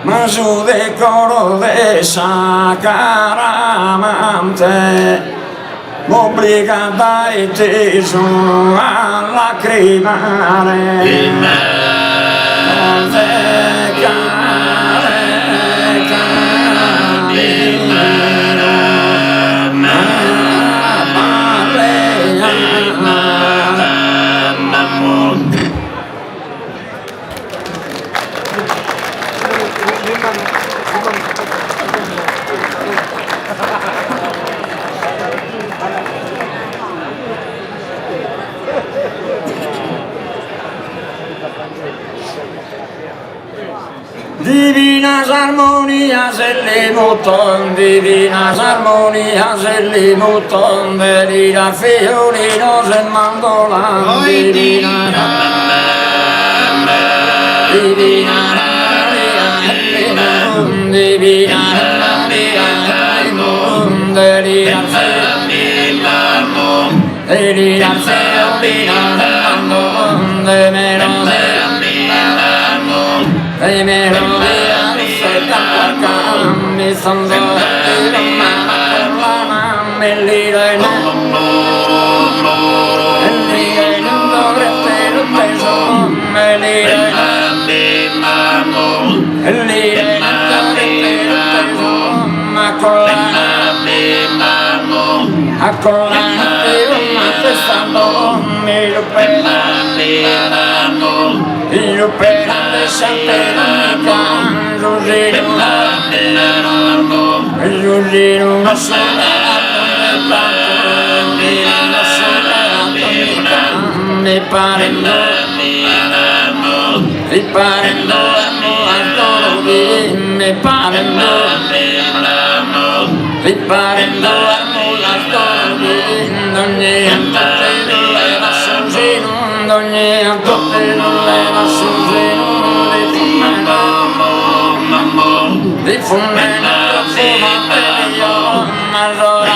ma su decoro de sacaramante obbligata e teso a lacrimare Divinas armonias el botón, divinas armonias el botón de lira fiorinos en mandolán, divinas e melodia se canta mi sono me lira e non dovrebbe peso me lira e lira non dovrebbe peso ma collana a collana ma pensando mi lo pena io per sempre Giugino una sola mi parendo riparendo mi parendo riparendo ogni antotte leva sogino ogni antotte leva sogino di fumeno allora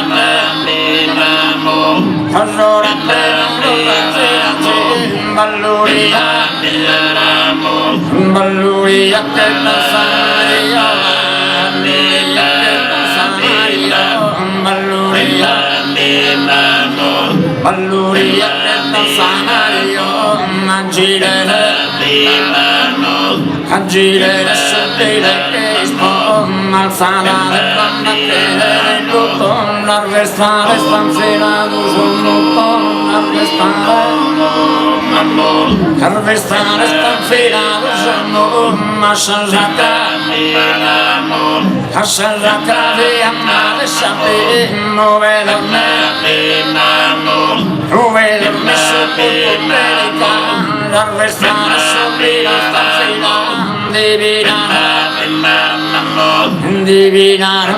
balluria che non sanaria balluria che non sanaria agire sottile che spomma alzata le flamme che il botton l'arvestare stanzilato sul botton arvestare stanzilato sul botton assaggiata via male sapemo vederne su tutto medica l'arvestare subito stanzilato divinare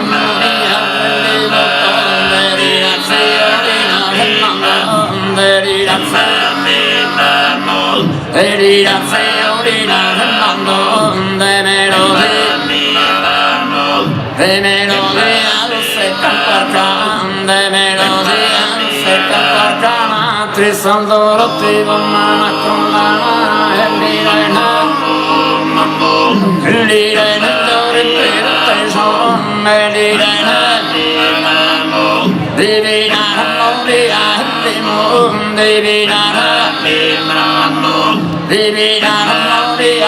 Trisando rotti con mano con la mano e lire nel dore per teso e lire divina armonia divina armonia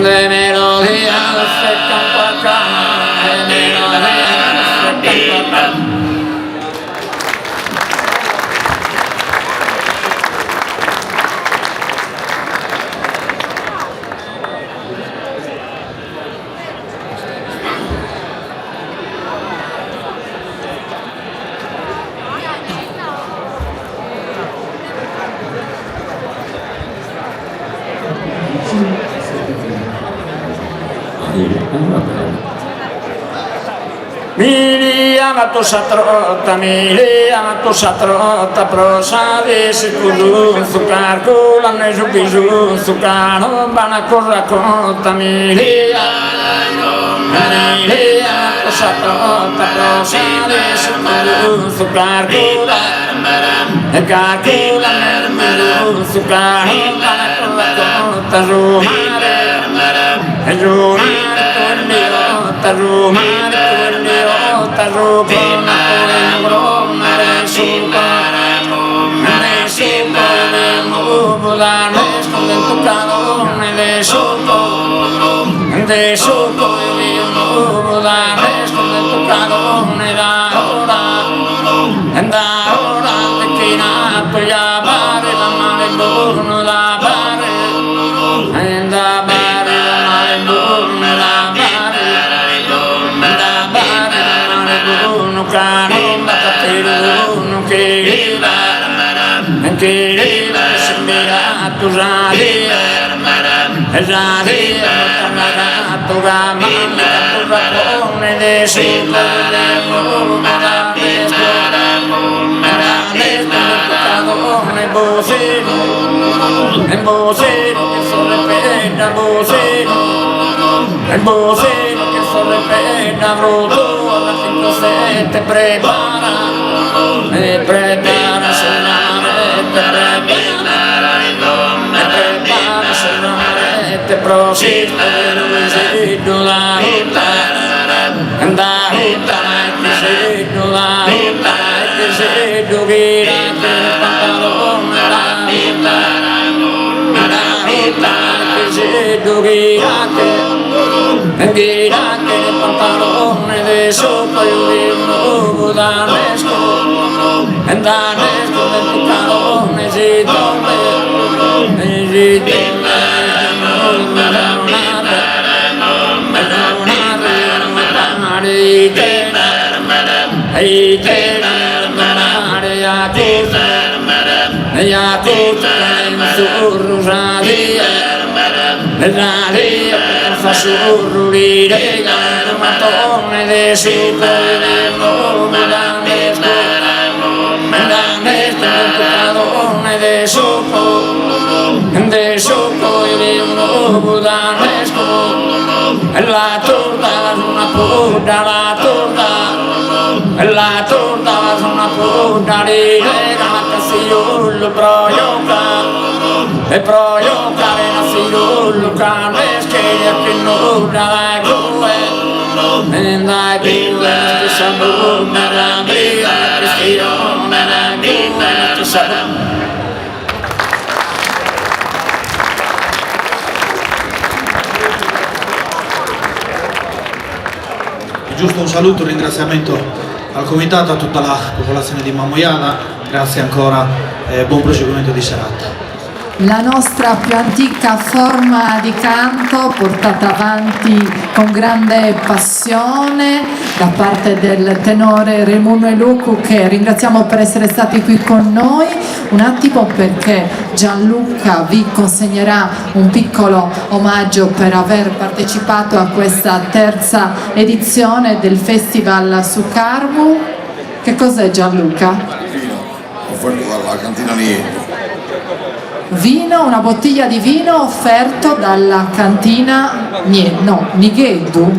de melodia se canta de melodia se canta. Miliana tu satrota, prosade se kudu sukar kulan ne jubizu sukar bana korra kota miliana tu satrota, prosade se kudu sukar kulan ne jubizu sukar bana korra kota rumare Tarubona mare supara mare supara mubulane con tocado de sopo mubulane con tocado da ora de kina ya bare la mare no la bare anda bare la mare no la Caramba, Caterino, che sembra tu Jadia, tu Gamma, tu Rapone, de Sila, en vocero che sorrepena, en vocero che sorrepena, brutto. Te prepara te prosiste la ruta anda ruta che se la ruta che se gira che pantalone la ruta che se gira che pantalone de sopa io vivo danesco del pantalone si tombe fa surrire il matone de super de sopo il nuovo danesco la torta una puta la torta una puta di regata si lo proioca e proiocare la figlio canes che non dai gue and I do that some na bria cristiano na gue to sabon. Giusto un saluto, un ringraziamento al comitato, a tutta la popolazione di Mamoiana, grazie ancora e buon proseguimento di serata. La nostra più antica forma di canto portata avanti con grande passione da parte del tenore Raimundo Lucu, che ringraziamo per essere stati qui con noi. Un attimo, perché Gianluca vi consegnerà un piccolo omaggio per aver partecipato a questa terza edizione del Festival su Carmu. Che cos'è, Gianluca? Offerto dalla cantina Niente. Vino, una bottiglia di vino offerto dalla cantina Nigheddu.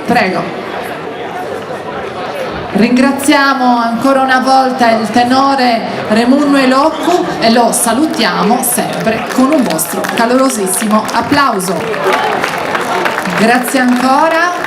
Prego. Ringraziamo ancora una volta il tenore Raimundo Lucu e lo salutiamo sempre con un vostro calorosissimo applauso. Grazie ancora.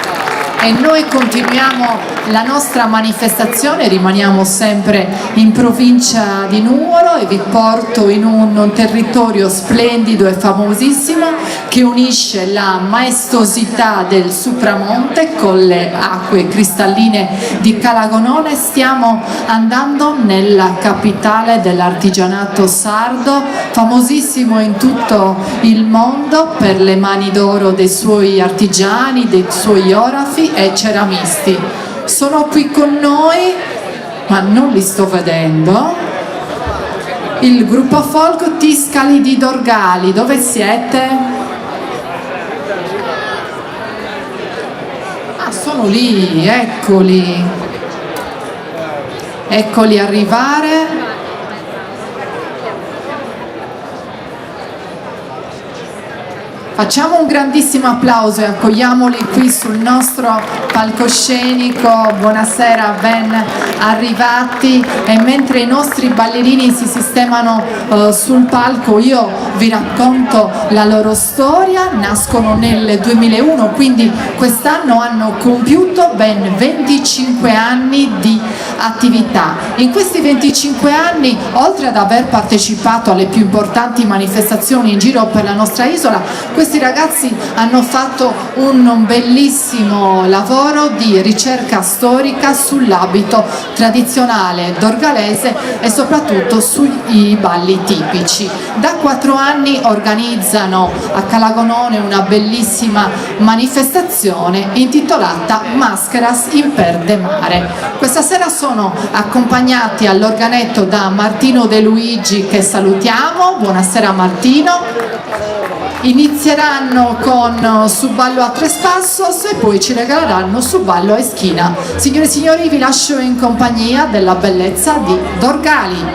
E noi continuiamo la nostra manifestazione, rimaniamo sempre in provincia di Nuoro e vi porto in un territorio splendido e famosissimo che unisce la maestosità del Supramonte con le acque cristalline di Calagonone. Stiamo andando nella capitale dell'artigianato sardo, famosissimo in tutto il mondo per le mani d'oro dei suoi artigiani, dei suoi orafi e ceramisti. Sono qui con noi, ma non li sto vedendo. il gruppo folk Tiscali di Dorgali. Dove siete? Ah, sono lì, eccoli. Eccoli arrivare. Facciamo un grandissimo applauso e accogliamoli qui sul nostro palcoscenico. Buonasera, ben arrivati. E mentre i nostri ballerini si sistemano sul palco, io vi racconto la loro storia. Nascono nel 2001, quindi quest'anno hanno compiuto ben 25 anni di attività. In questi 25 anni, oltre ad aver partecipato alle più importanti manifestazioni in giro per la nostra isola, questi ragazzi hanno fatto un bellissimo lavoro di ricerca storica sull'abito tradizionale dorgalese e soprattutto sui balli tipici. Da 4 anni organizzano a Calagonone una bellissima manifestazione intitolata Mascaras in Perdemare. Questa sera sono accompagnati all'organetto da Martino De Luigi, che salutiamo. Buonasera Martino. Inizieranno con Suballo a Tres Passos e poi ci regaleranno Suballo a Eschina. Signore e signori, vi lascio in compagnia della bellezza di Dorgali.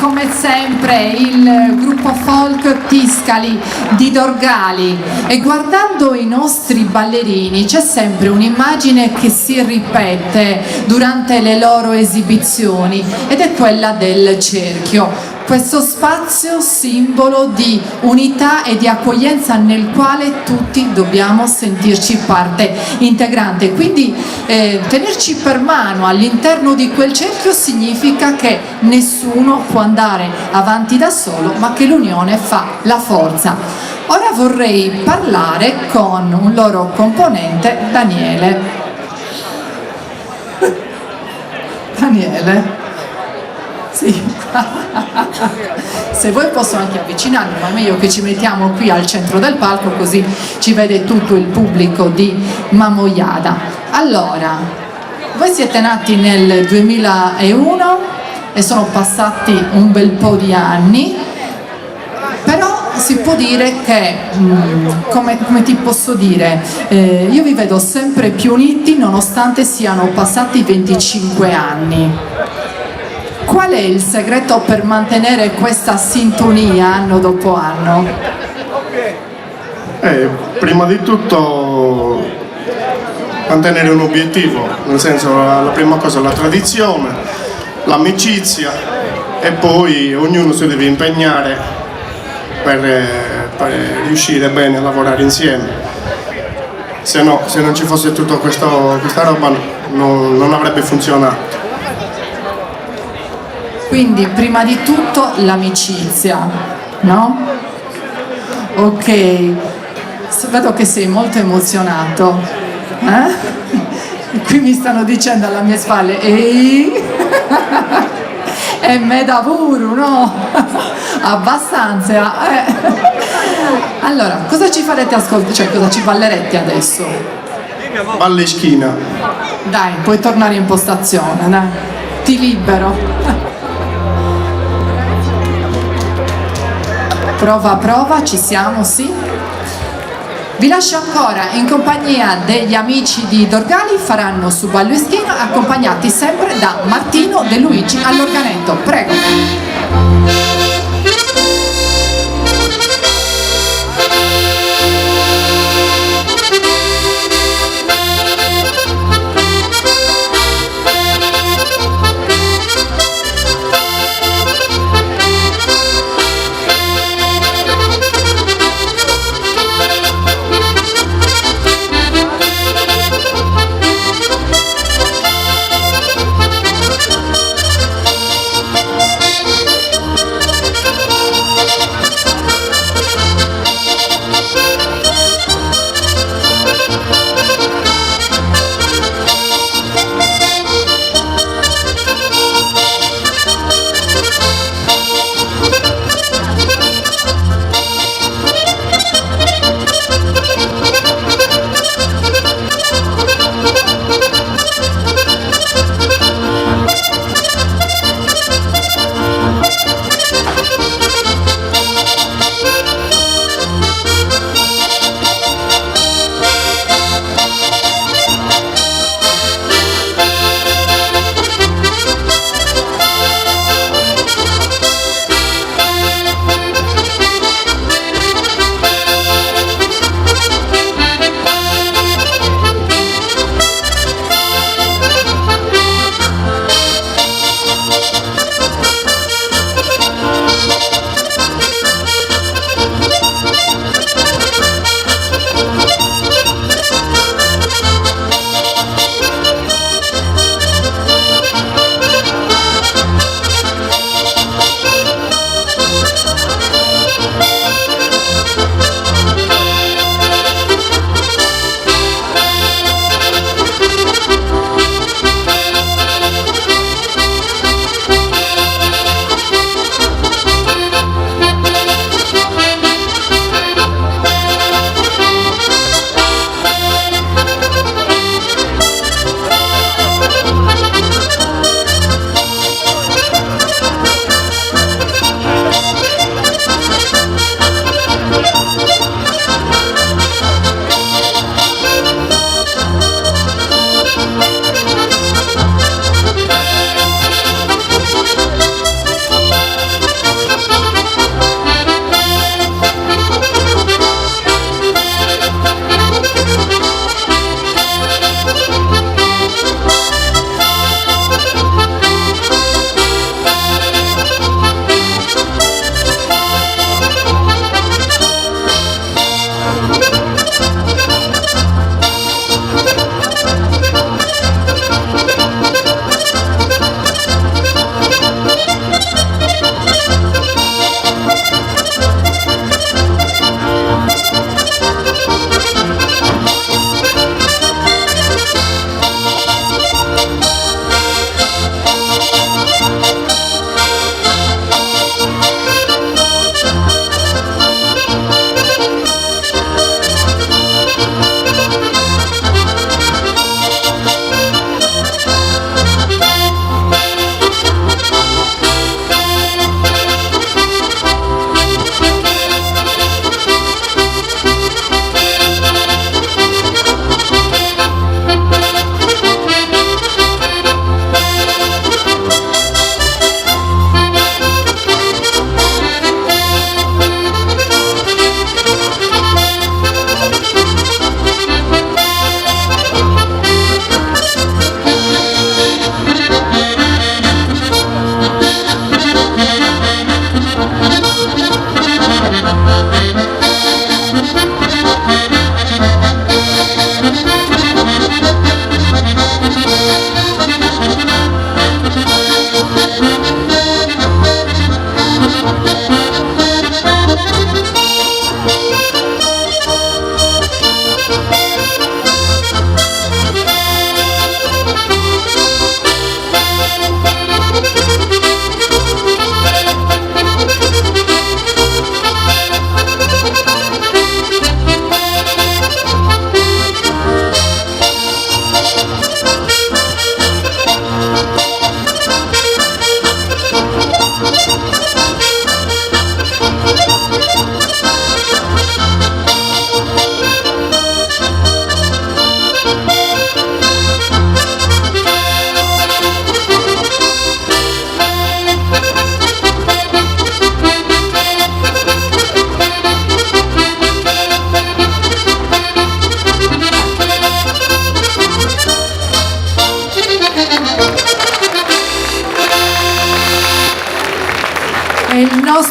come sempre il gruppo folk Tiscali di Dorgali, e guardando i nostri ballerini c'è sempre un'immagine che si ripete durante le loro esibizioni, ed è quella del cerchio. Questo spazio simbolo di unità e di accoglienza nel quale tutti dobbiamo sentirci parte integrante. Quindi tenerci per mano all'interno di quel cerchio significa che nessuno può andare avanti da solo, ma che l'unione fa la forza. Ora vorrei parlare con un loro componente, Daniele. Daniele? Sì. Se vuoi posso anche avvicinarmi, ma è meglio che ci mettiamo qui al centro del palco, così ci vede tutto il pubblico di Mamoiada. Allora, voi siete nati nel 2001 e sono passati un bel po' di anni, però si può dire che, come ti posso dire, io vi vedo sempre più uniti nonostante siano passati 25 anni. Qual è il segreto per mantenere questa sintonia anno dopo anno? Prima di tutto mantenere un obiettivo, nel senso la prima cosa è la tradizione, l'amicizia, e poi ognuno si deve impegnare per riuscire bene a lavorare insieme. Se non ci fosse tutta questa roba non avrebbe funzionato. Quindi prima di tutto l'amicizia, no? Ok, vedo che sei molto emozionato. Qui mi stanno dicendo alla mia spalle, ehi, è me da puro, no? Abbastanza. Allora, cosa ci farete ascoltare? Cioè, cosa ci ballerete adesso? Balleschina. Dai, puoi tornare in postazione, dai. Ti libero. Prova, ci siamo, sì? Vi lascio ancora in compagnia degli amici di Dorgali, faranno su ballo eschino, accompagnati sempre da Martino De Luigi all'organetto. Prego.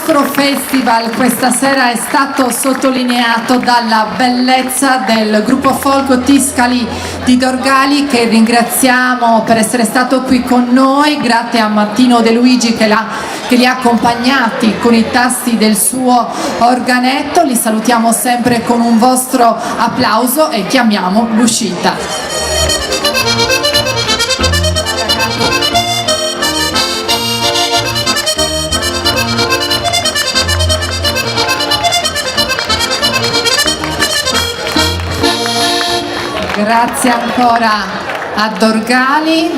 nostro festival questa sera è stato sottolineato dalla bellezza del gruppo folk Tiscali di Dorgali, che ringraziamo per essere stato qui con noi, grazie a Martino De Luigi che li ha accompagnati con i tasti del suo organetto. Li salutiamo sempre con un vostro applauso e chiamiamo l'uscita. Grazie ancora a Dorgali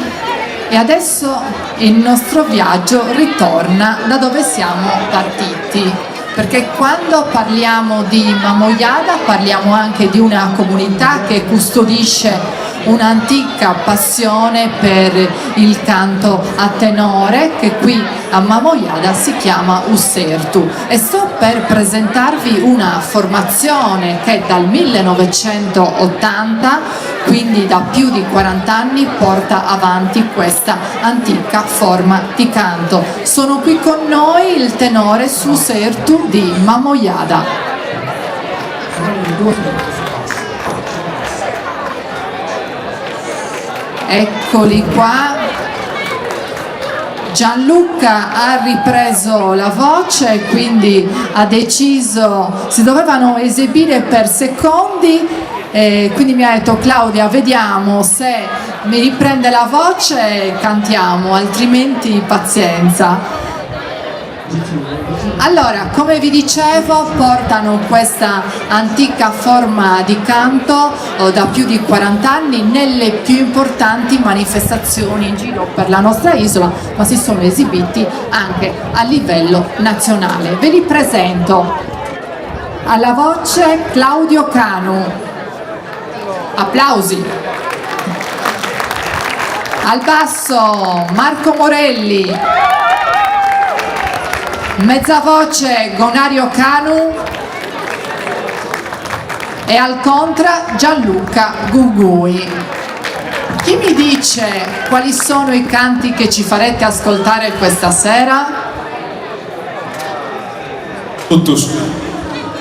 e adesso il nostro viaggio ritorna da dove siamo partiti, perché quando parliamo di Mamoiada parliamo anche di una comunità che custodisce un'antica passione per il canto a tenore, che qui a Mamoiada si chiama Usertu, e sto per presentarvi una formazione che dal 1980, quindi da più di 40 anni, porta avanti questa antica forma di canto. Sono qui con noi il tenore Usertu di Mamoiada. Eccoli qua. Gianluca ha ripreso la voce, quindi ha deciso, si dovevano esibire per secondi, quindi mi ha detto: Claudia, vediamo se mi riprende la voce e cantiamo, altrimenti pazienza. Allora, come vi dicevo, portano questa antica forma di canto da più di 40 anni nelle più importanti manifestazioni in giro per la nostra isola, ma si sono esibiti anche a livello nazionale. Ve li presento. Alla voce Claudio Canu. Applausi. Al basso Marco Morelli. Mezza voce Gonario Canu e al contra Gianluca Gugui. Chi mi dice quali sono i canti che ci farete ascoltare questa sera? Tutus.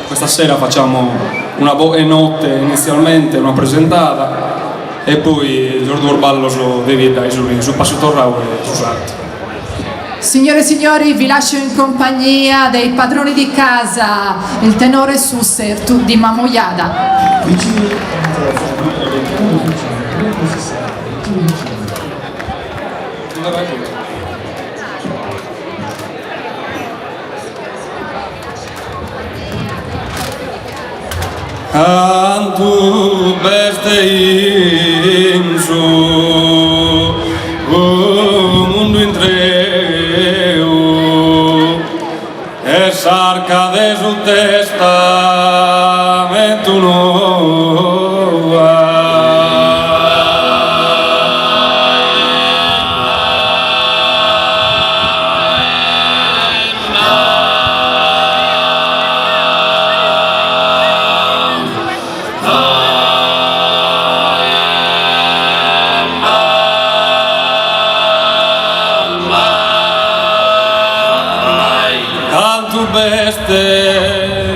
Questa sera facciamo una boe notte inizialmente, una presentata, e poi il giorno ballo su David su Passo Torrao e su Sarti. Signore e signori, vi lascio in compagnia dei padroni di casa, il tenore Usertu di Mamoiada. Antu bestein su mundo intreu es arca de su testamento nova.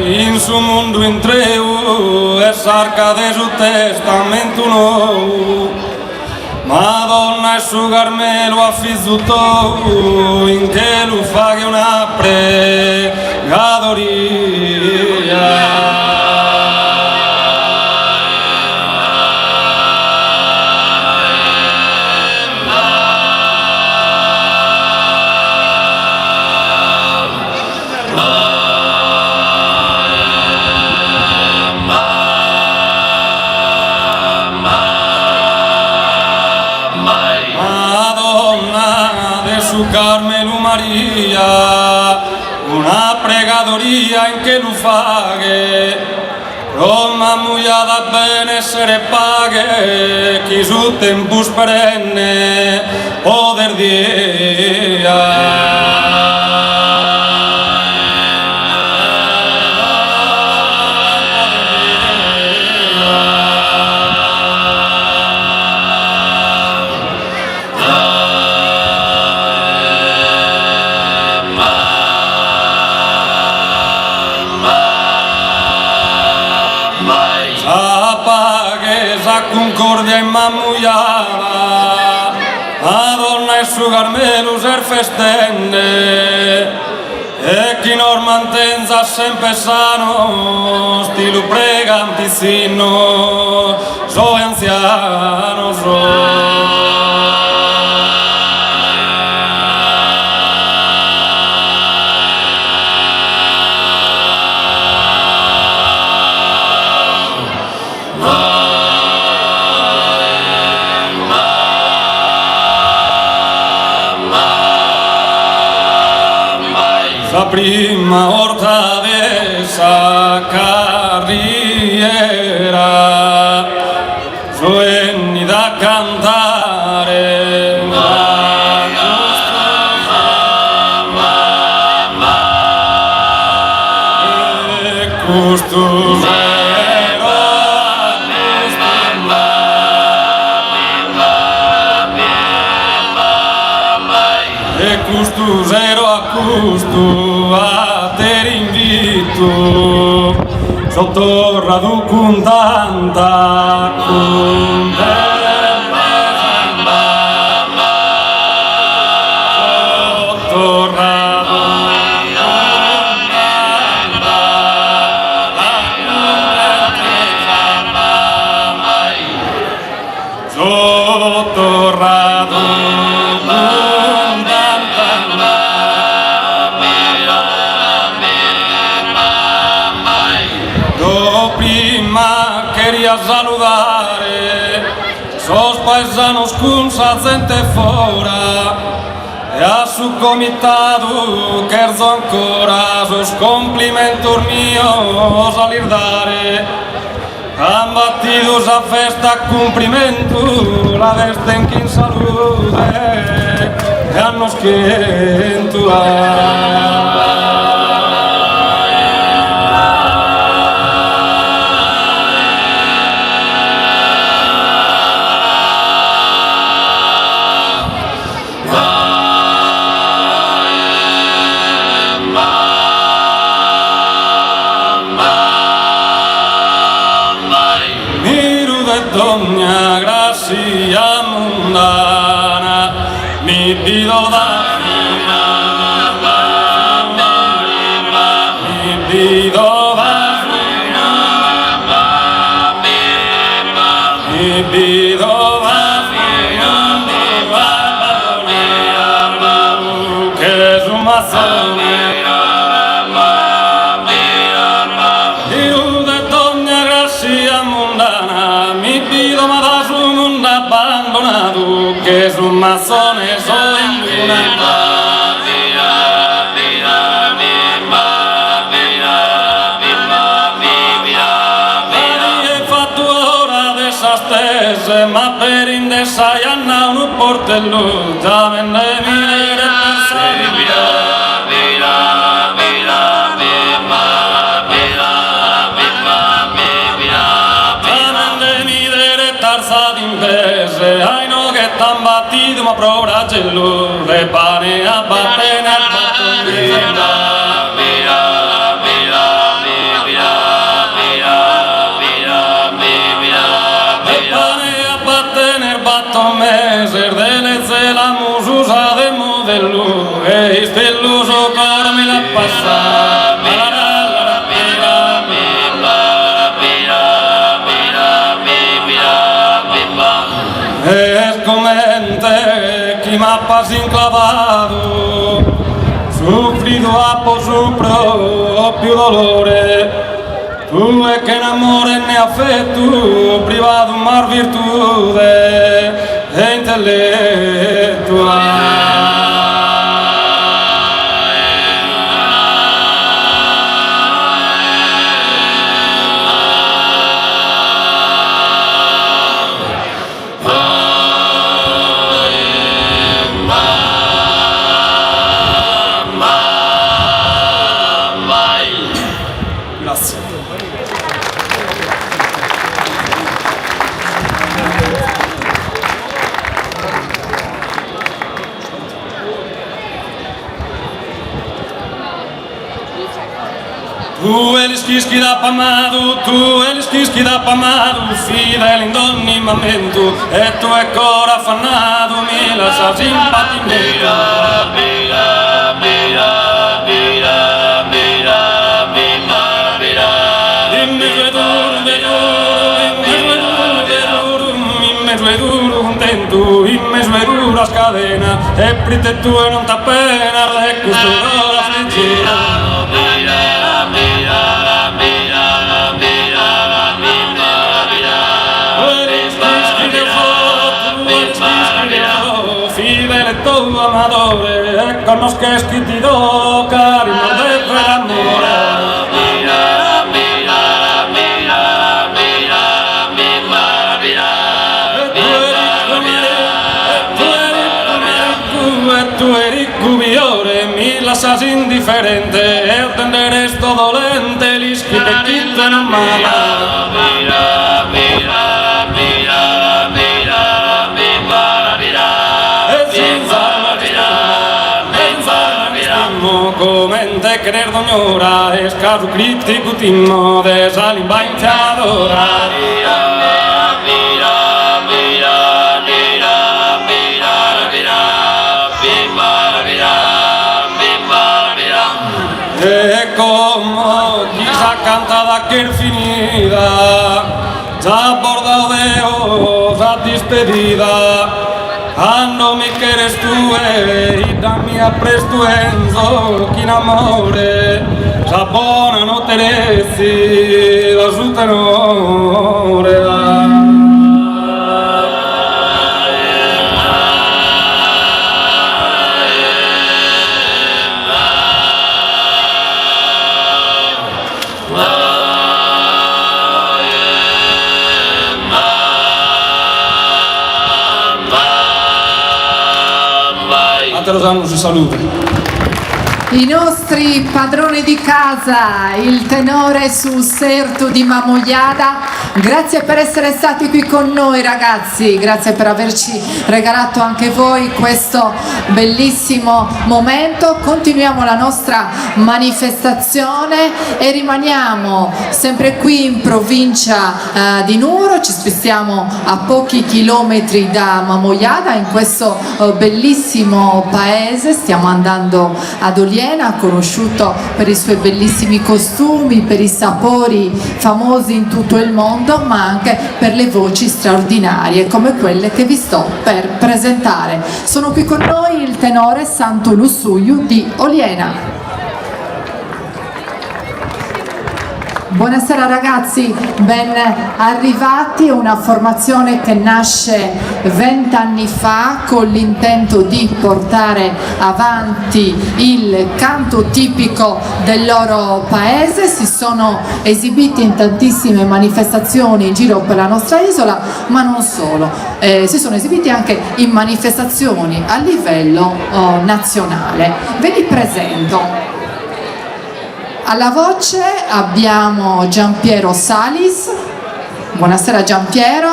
In su mundo intreu es arca de su testamento nou. Madonna e su Carmelo affizzuto in che lo fa che una pregadoria. Carmelo Maria, una pregadoria in che lo faghe, con Mamoiada benessere paghe, chi su tempus perenne poder dia. concordia in mammuiava, Madonna e su Carmelo ser festende, e chi non mantenza sempre sano, stilo prega un piccino, soy anziano, la prima ortavesa carriera, sueni da cantare, e costusero, e costusero a custo a te invito sotto radu con tanta sotto radu sotto radu quería saludare sos paisanos con sa gente fora e a su comitado cherzo ancora sos complimentos mios a dare han battido sa festa cumprimento la vesten quien salude e hanno schiento Donna grazia mundana, mi pido da mi pido da mi pido da che es un mazzone. Que es un mazzone soy una e fatto ora de sa stesse ma per indessa e anna un portello già me ne vedere per ai no che t'han battido ma prova gello le pane a battere nel battone mese delle zela mususa de modello e stelluso cor mi la passa es comente chi m'ha sinclavado sufrido a por su proprio dolore tu è che in amore ne affetto privato mar virtude e intellettuale. l'ischiski da pamadu, tu e l'ischiski da pamadu, fidel in ogni momento, e tu è cora fannato, mi lascia simpati mira, mira, mira, mira, mira, mira, mira. Dimmi due duro, dimmi duro, contento, dimmi due duro a scadena, e prite tu e non t'appena, e questo ora friggina. Amadore, e con los che ti do cari non deve l'amore. Mira, mira, mira, mira, mira, mira. E tu eri cubiore, mi lascias indifferente, e attendere sto dolente, gli schifo chi te non mala. Mira, mira, mira, mira, mira, mira. Comente querer doñora, es caso crítico timmo de esa limba hinchadora. Mira, mira, mira, mira, mira, mira, mira, mira, mira. E como quizá cantada que finida, ya bordado de osa despedida. Ah, non mi quieres tu e da mia prestuenzo chi amore sa buona no teresi da su tenore. Si saluta. I nostri padroni di casa, il tenore sul Sertu di Mamogliada, grazie per essere stati qui con noi ragazzi, grazie per averci regalato anche voi questo bellissimo momento. Continuiamo la nostra manifestazione e rimaniamo sempre qui in provincia di Nuoro, ci spostiamo a pochi chilometri da Mamogliada, in questo bellissimo paese. Stiamo andando ad Oliena, conosciuto per i suoi bellissimi costumi, per i sapori famosi in tutto il mondo, ma anche per le voci straordinarie come quelle che vi sto per presentare. Sono qui con noi il tenore Santo Lussuiu di Oliena. Buonasera ragazzi, ben arrivati. Una formazione che nasce 20 anni fa con l'intento di portare avanti il canto tipico del loro paese. Si sono esibiti in tantissime manifestazioni in giro per la nostra isola, ma non solo, si sono esibiti anche in manifestazioni a livello nazionale. Ve li presento. Alla voce abbiamo Giampiero Salis, buonasera Giampiero,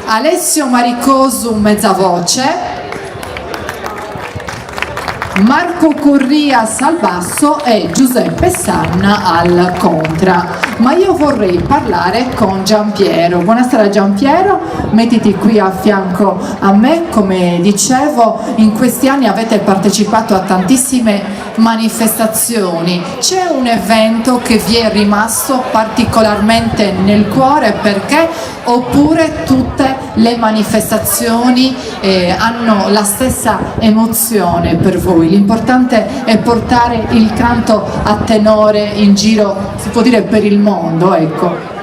Alessio Maricosu mezza voce, Marco Corrias al basso e Giuseppe Sanna al contra. Ma io vorrei parlare con Giampiero. Buonasera Giampiero, mettiti qui a fianco a me. Come dicevo, in questi anni avete partecipato a tantissime manifestazioni. C'è un evento che vi è rimasto particolarmente nel cuore, perché oppure tutte le manifestazioni hanno la stessa emozione per voi? L'importante è portare il canto a tenore in giro, si può dire, per il mondo, ecco.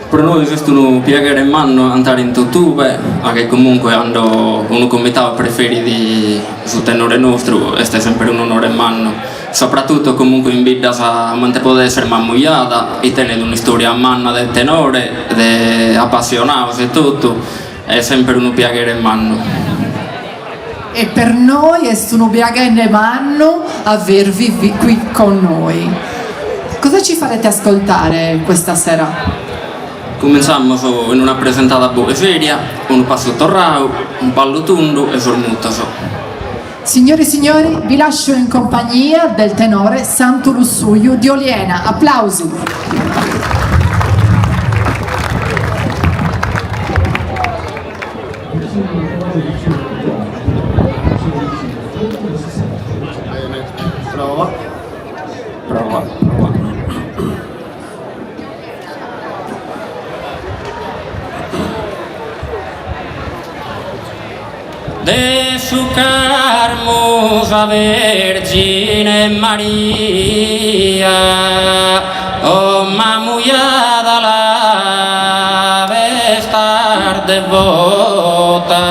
Per noi è un piacere in mano andare in YouTube, che comunque hanno un comitato preferito sul tenore nostro, e è sempre un onore in mano. Soprattutto comunque invita a mantenere poter essere Mamogliada e tenere una storia a mano del tenore, appassionato e tutto, è sempre un piacere in mano. E per noi è un piacere in mano avervi qui con noi. Cosa ci farete ascoltare questa sera? Cominciamo in una presentata poesia, un passo torrao, un ballo tondo e sormuttaso. Signore e signori, vi lascio in compagnia del tenore Santo Lussuio di Oliena. Applausi. Prova. De su carmusa Vergine Maria, o mamullada la vestar devota.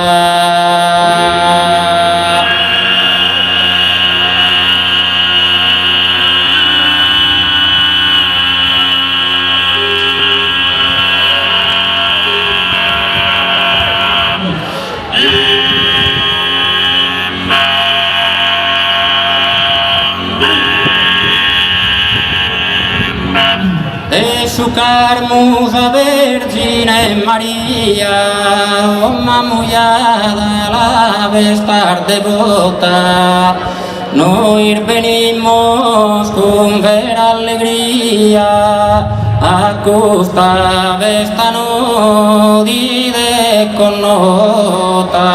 De su carmusa Vergine Maria, o mamullada la vestar devota, noi venimos con vera alegría a costa vesta nodi de connota.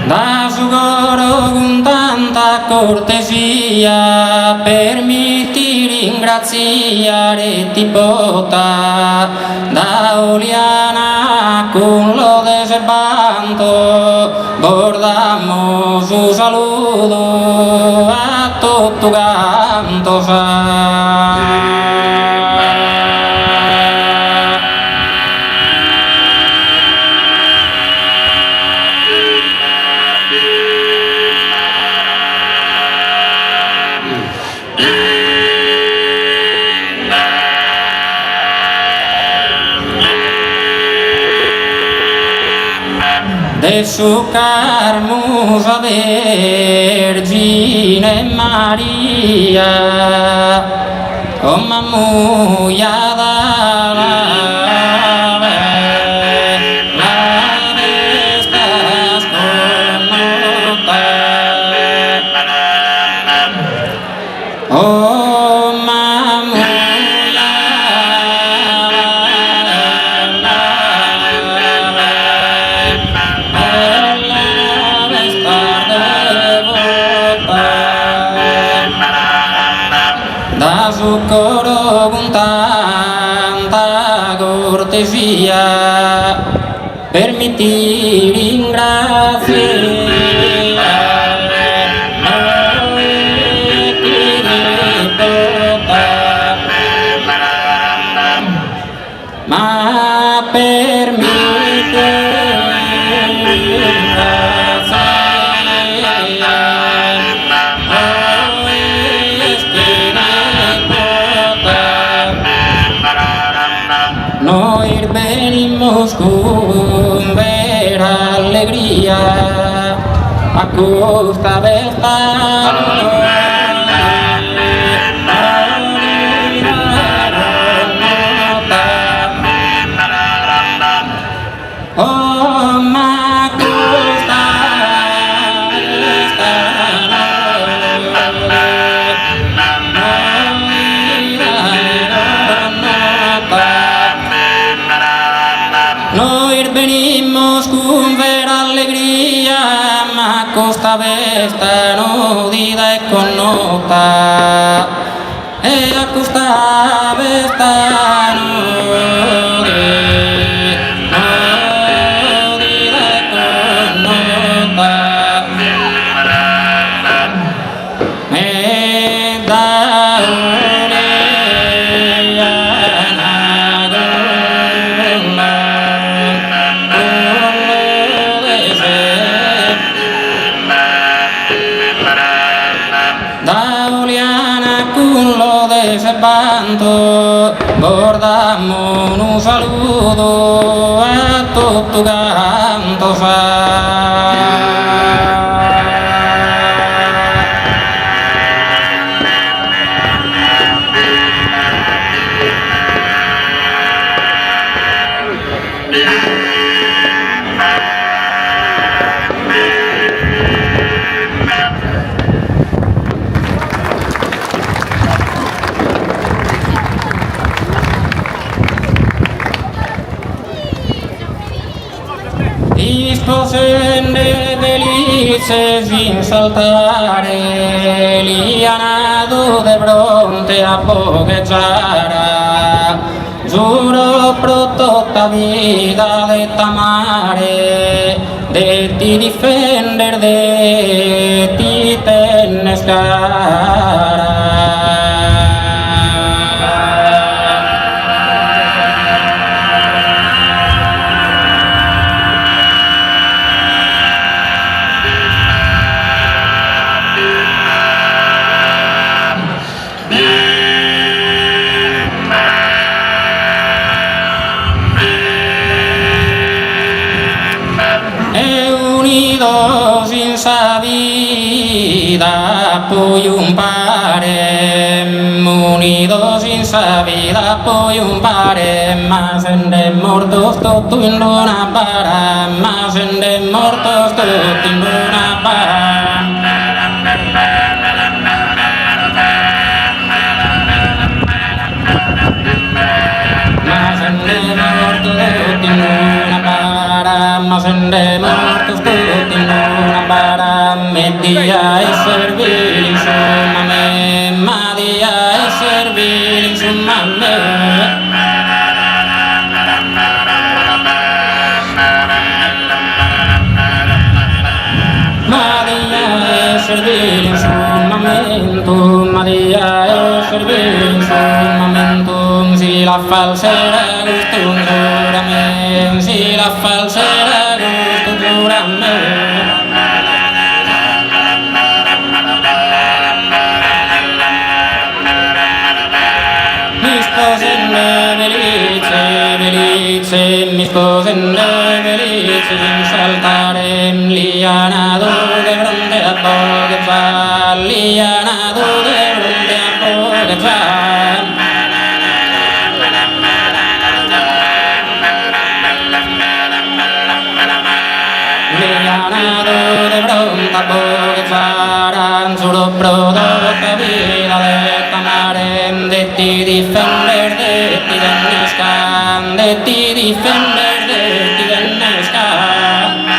Da su coro con tanta cortesia permetti ringraziare ti pota da Oliana con lo deservanto bordamos un saludo a tutto canto de su carmusa Vergine Maria, o mamullada la vestas connota. O mamullada da su coro con tanta cortesia permetti ringraziare ma permette noi venimos con vera alegría a costa vesta. Oh, ma costa noi venimos con vera alegría, ma costa vesta nodida e connota, e a costa vesta nodida e connota, e da da Oliana con lo deservanto bordamos un saludo a tutto canto Sposende felices sin saltare, lianado de fronte a pocheggiare, giuro pro tutta vida de t'amare, de ti difender, de ti tennescare. Senza vida poi un pare, unido senza vida poi un pare, ma se ne mortos tutto in una bara, ma se ne mortos tutto in una bara. Ma se ne mortos tutto in una bara, ma se ne mortos tutto in una bara. Media e servire insomma a me, Madia e servire insomma a me. Madia e servire insomma a me, Madia e servire insomma a me. Si la falsera gusto giura me, si la falsera gusto giura me. Mi sposende felice in saltare, lianado de fronte a pocheggiare, lianado de fronte a pocheggiare. Lianado de fronte a pocheggiare, solo prodotto vita de t'amare, de ti difender, de ti tennescare, de ti difender, de ti tennescare.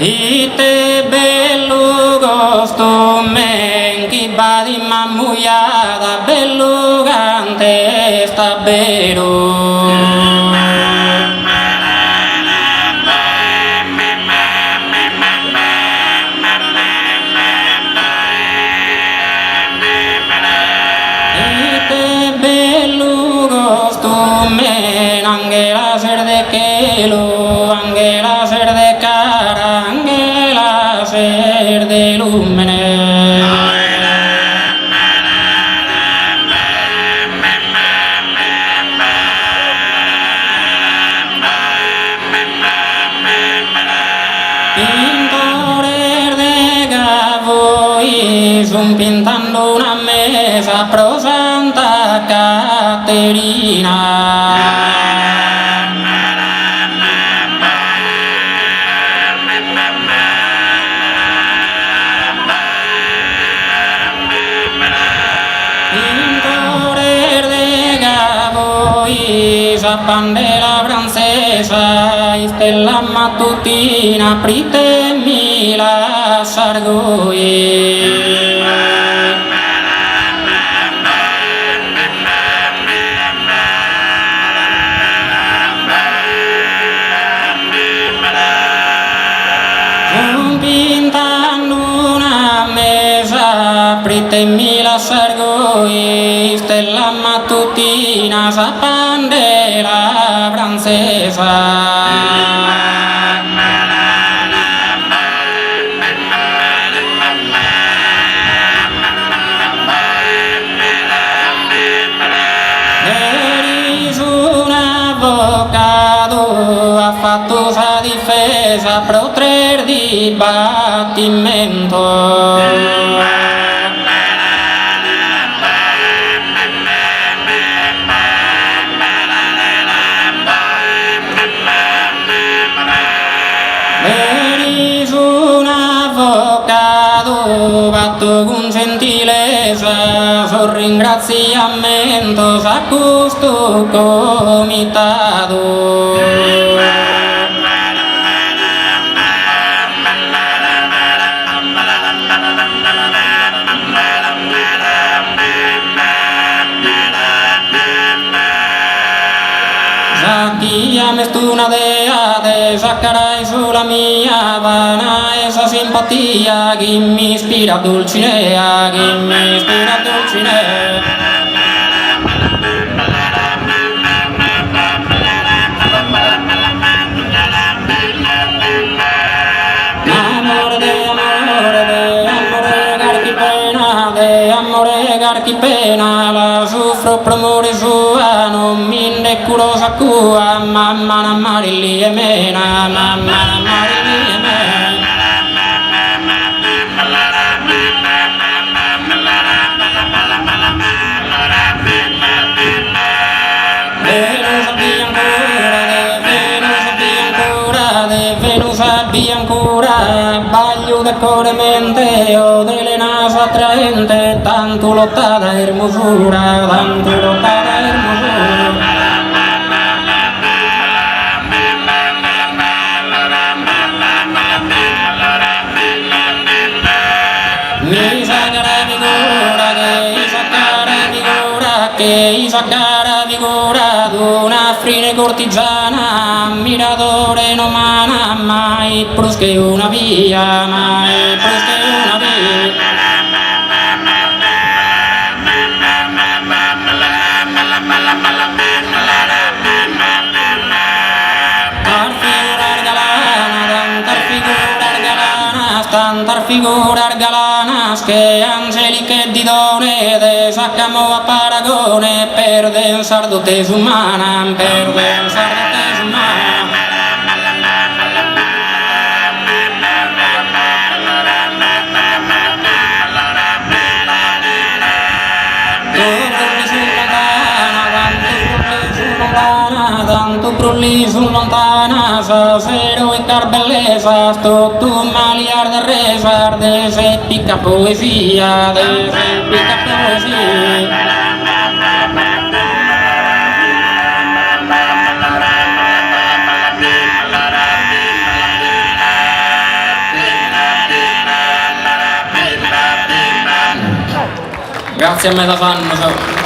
Ite bello gosto men chi badi mammuiada bello cante sta vero. Ite bello gosto men anche la ser de chelo, anche la ser de cara, anche la ser de lumene. Pintores de Gavoi son pintando una mesa pro Santa Caterina. Pintores de Gavoi, sappan de la francesa francesa, stella mattutina, pritemi la sargoi. Pritemi la sargoi, stella mattutina, sa bandera francesa. Ha fatto sa difesa pro tre dibattimento. Eris un avvocato fatto con gentilezza, son ringraziamento a questo comitato. Chiami una deade, saccarai sulla mia vana esa simpatia, che mi ispira Dulcinea, che mi ispira Dulcinea. Amore garchi pena, la soffro per amore sua, non mi indecuro sa cua, mamma n'ammari lì e mena, mamma n'ammari lì e mena. Venusa biancura, baglio de coremente, o delle naso attraente, tanto lottata hermosura, tanto lottata hermosura. Mi sacara vigora, che sacara vigora, d'una frine cortigiana, ammiratore non mana, mai plus che una via, mai plus che una via. Tantar figurar galanas che angeliche di done de saccamo a paragone per densar dotes umana, per densar dotes umana. Tanto prolli sul lontana, sa zero e car bellezza, sto tu maliar de resar, de se pica poesia, de se pica poesia. Grazie a me da fanno.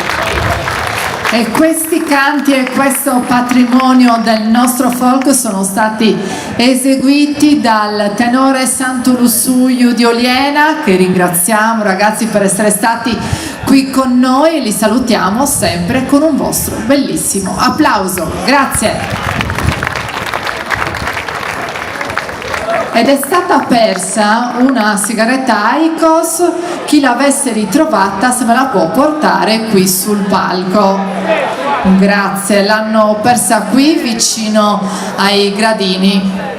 E questi canti e questo patrimonio del nostro folk sono stati eseguiti dal tenore Santo Lussuio di Oliena, che ringraziamo ragazzi per essere stati qui con noi e li salutiamo sempre con un vostro bellissimo applauso. Grazie. Ed è stata persa una sigaretta Icos, chi l'avesse ritrovata se me la può portare qui sul palco. Grazie, l'hanno persa qui vicino ai gradini.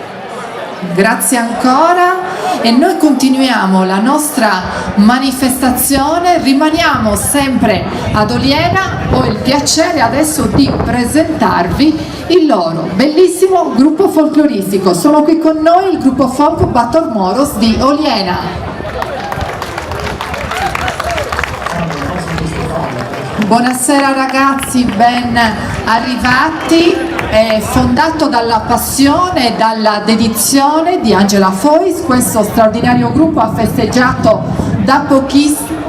Grazie ancora e noi continuiamo la nostra manifestazione, rimaniamo sempre ad Oliena. Ho il piacere adesso di presentarvi il loro bellissimo gruppo folcloristico. Sono qui con noi il gruppo folk Bator Moros di Oliena. Buonasera ragazzi, ben arrivati, fondato dalla passione e dalla dedizione di Angela Fois. Questo straordinario gruppo ha festeggiato da pochissimo.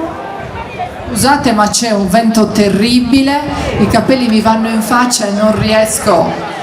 Scusate, ma c'è un vento terribile, i capelli mi vanno in faccia e non riesco.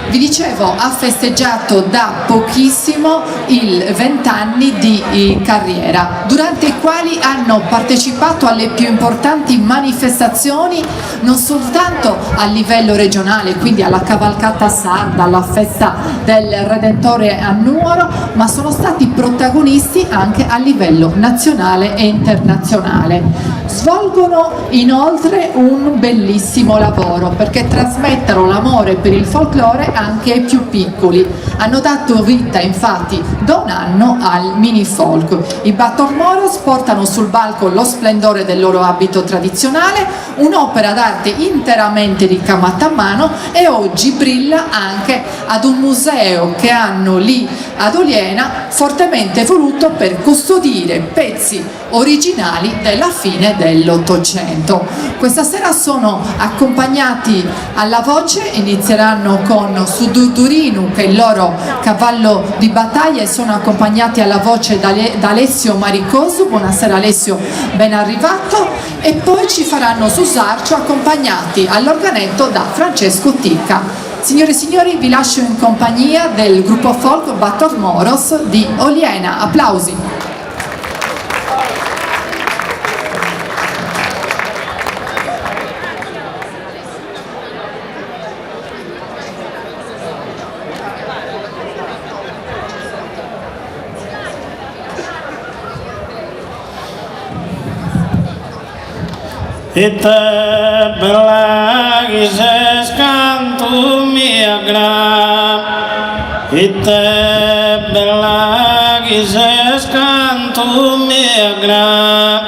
Vi dicevo, ha festeggiato da pochissimo i 20 anni di carriera, durante i quali hanno partecipato alle più importanti manifestazioni, non soltanto a livello regionale, quindi alla cavalcata sarda, alla festa del Redentore a Nuoro, ma sono stati protagonisti anche a livello nazionale e internazionale. Svolgono inoltre un bellissimo lavoro perché trasmettono l'amore per il folklore anche ai più piccoli. Hanno dato vita infatti da un anno al mini folk. I Batormoros portano sul palco lo splendore del loro abito tradizionale, un'opera d'arte interamente ricamata a mano, e oggi brilla anche ad un museo che hanno lì ad Oliena, fortemente voluto per custodire pezzi originali della fine dell'Ottocento. Questa sera sono accompagnati alla voce, inizieranno con Sudurdurinu, che è il loro cavallo di battaglia, e sono accompagnati alla voce da Alessio Maricosu. Buonasera Alessio, ben arrivato. E poi ci faranno Susarcio, accompagnati all'organetto da Francesco Ticca. Signore e signori, vi lascio in compagnia del gruppo folk Batormoros di Oliena. Applausi. Ite belagis cantu miagram, ite belagis cantu miagram,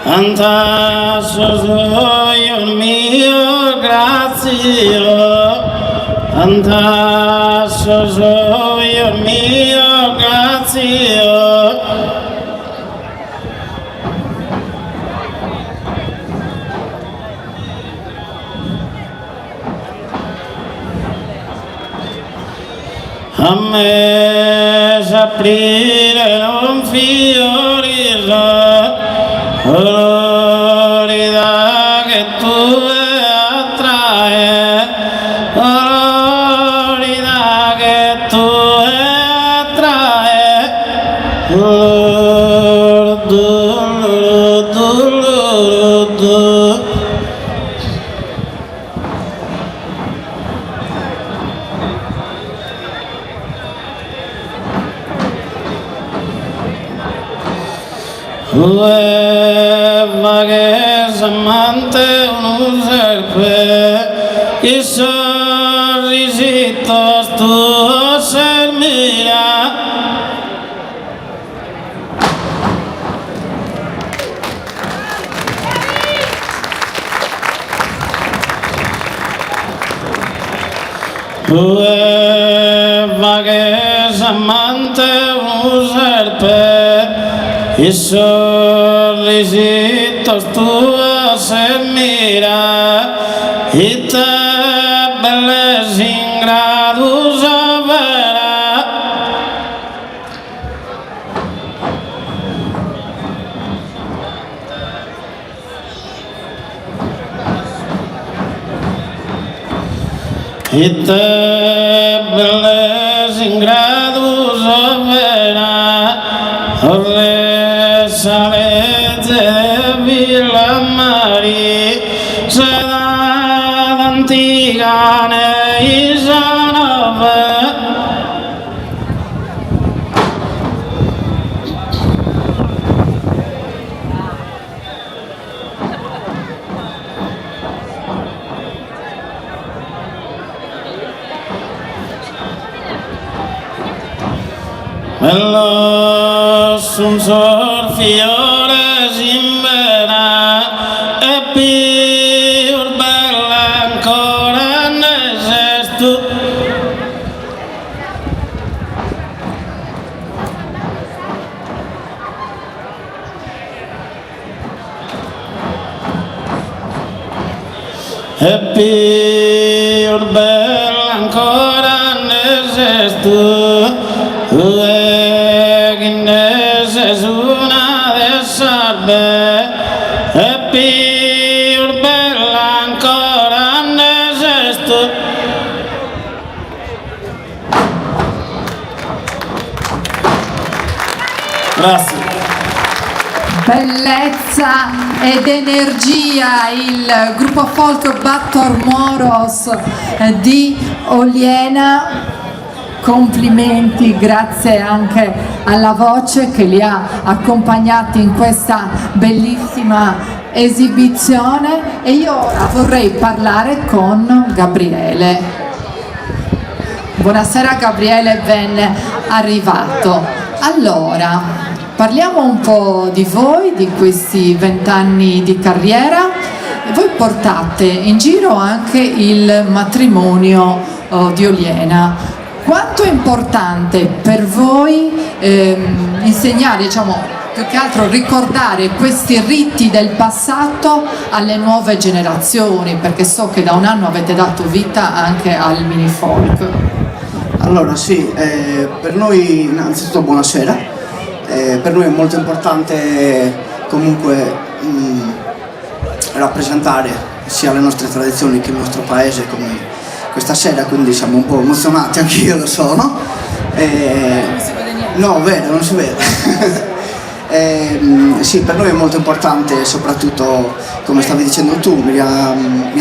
anta sosoio mio grazio, anta sosoio mio grazio. A me s'aprire non fiorirà, l'orida che tu attrae, l'orida che tu attrae, Ueva che s'amante un serpe, i sorrisitos tu sermirà. Ueva che s'amante un serpe, i sorrisitos tua se mira, i te belles ingradus averà. I te belles ingradus averà. Salete de Villamari, Seda d'antiga Neisa nova. Bello un sorfiore zimbera e più bella ancora ne sei tu. e più bella ancora ne sei tu, che ne sei una de sarbe, e più bella ancora ne sei tu. Grazie. Bellezza ed energia, il gruppo folk Battor Moros di Oliena. Complimenti, grazie anche alla voce che li ha accompagnati in questa bellissima esibizione. E io ora vorrei parlare con Gabriele. Buonasera Gabriele, ben arrivato. Allora, parliamo un po' di voi, di questi 20 anni di carriera. Voi portate in giro anche il matrimonio di Oliena. Quanto è importante per voi insegnare, diciamo, più che altro ricordare questi riti del passato alle nuove generazioni? Perché so che da un anno avete dato vita anche al mini folk. Allora sì, per noi innanzitutto buonasera. Per noi è molto importante comunque rappresentare sia le nostre tradizioni che il nostro paese come questa sera, quindi siamo un po' emozionati, anch'io lo sono. No, vero, non si vede. Sì, per noi è molto importante, soprattutto come stavi dicendo tu, mi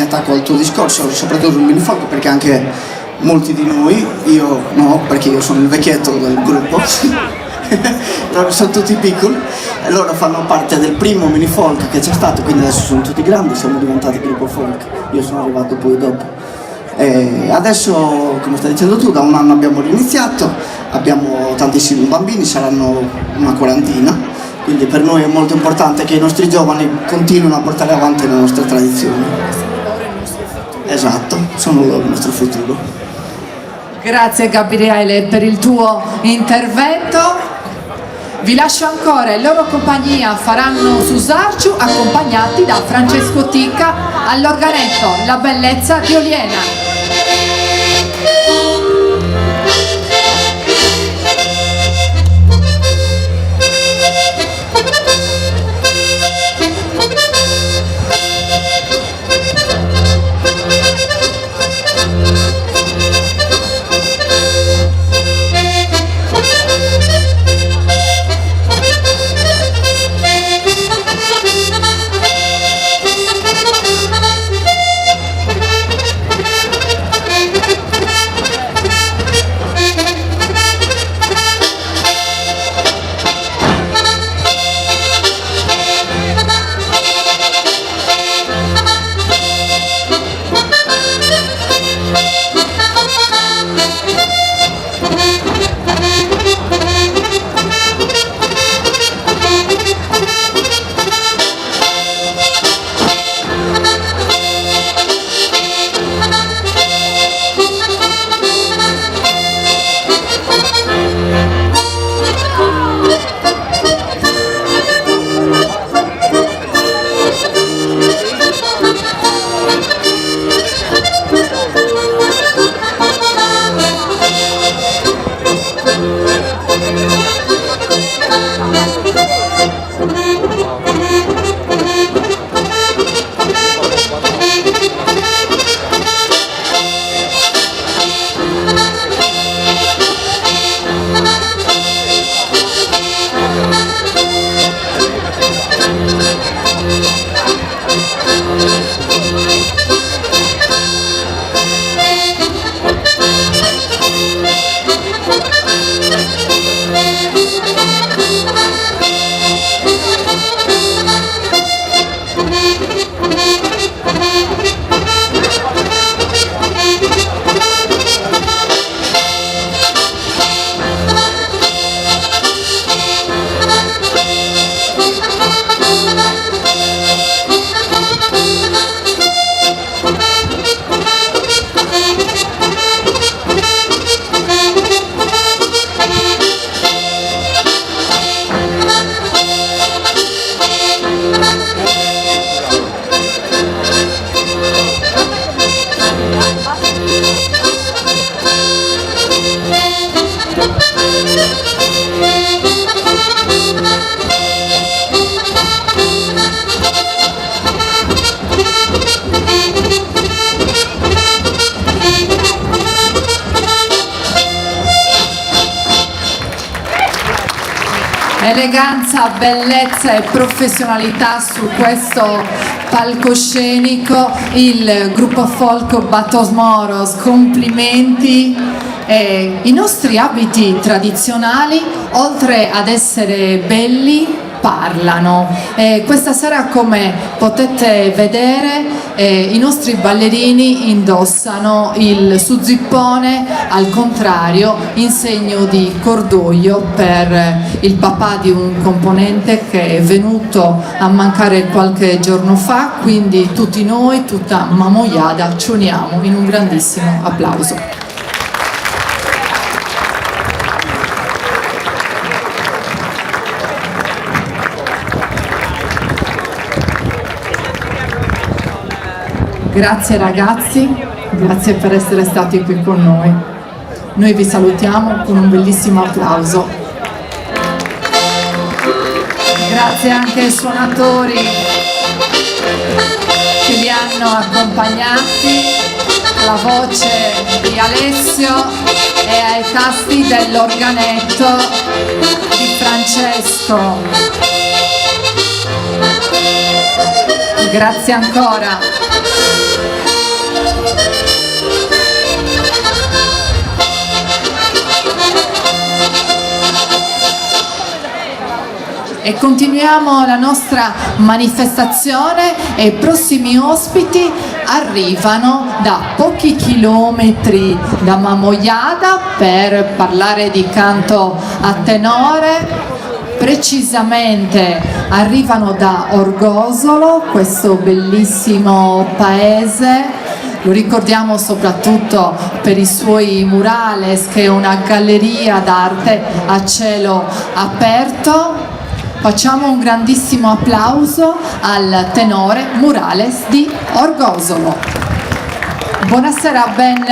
attacco al tuo discorso, soprattutto sul mini folk, perché anche molti di noi, io no, perché io sono il vecchietto del gruppo, sono tutti piccoli e loro fanno parte del primo mini folk che c'è stato, quindi adesso sono tutti grandi, siamo diventati gruppo folk, io sono arrivato poi dopo. E adesso, come stai dicendo tu, da un anno abbiamo riniziato, abbiamo tantissimi bambini, saranno una quarantina, quindi per noi è molto importante che i nostri giovani continuino a portare avanti le nostre tradizioni. Esatto, sono loro il nostro futuro. Grazie Gabriele per il tuo intervento. Vi lascio ancora, in loro compagnia faranno Susarciu accompagnati da Francesco Ticca all'organetto La Bellezza di Oliena. Eleganza, bellezza e professionalità su questo palcoscenico, il gruppo folk Batos Moros, complimenti. I nostri abiti tradizionali, oltre ad essere belli, parlano. Questa sera, come potete vedere, i nostri ballerini indossano il suzzippone al contrario, in segno di cordoglio per il papà di un componente che è venuto a mancare qualche giorno fa, quindi tutti noi, tutta Mamoiada, ci uniamo in un grandissimo applauso. Grazie ragazzi, grazie per essere stati qui con noi. Noi vi salutiamo con un bellissimo applauso. Grazie anche ai suonatori che li hanno accompagnati, alla voce di Alessio e ai tasti dell'organetto di Francesco. Grazie ancora. E continuiamo la nostra manifestazione e i prossimi ospiti arrivano da pochi chilometri da Mamoiada per parlare di canto a tenore. Precisamente arrivano da Orgosolo, questo bellissimo paese. Lo ricordiamo soprattutto per i suoi murales, che è una galleria d'arte a cielo aperto. Facciamo un grandissimo applauso al tenore Murales di Orgosolo. Buonasera, ben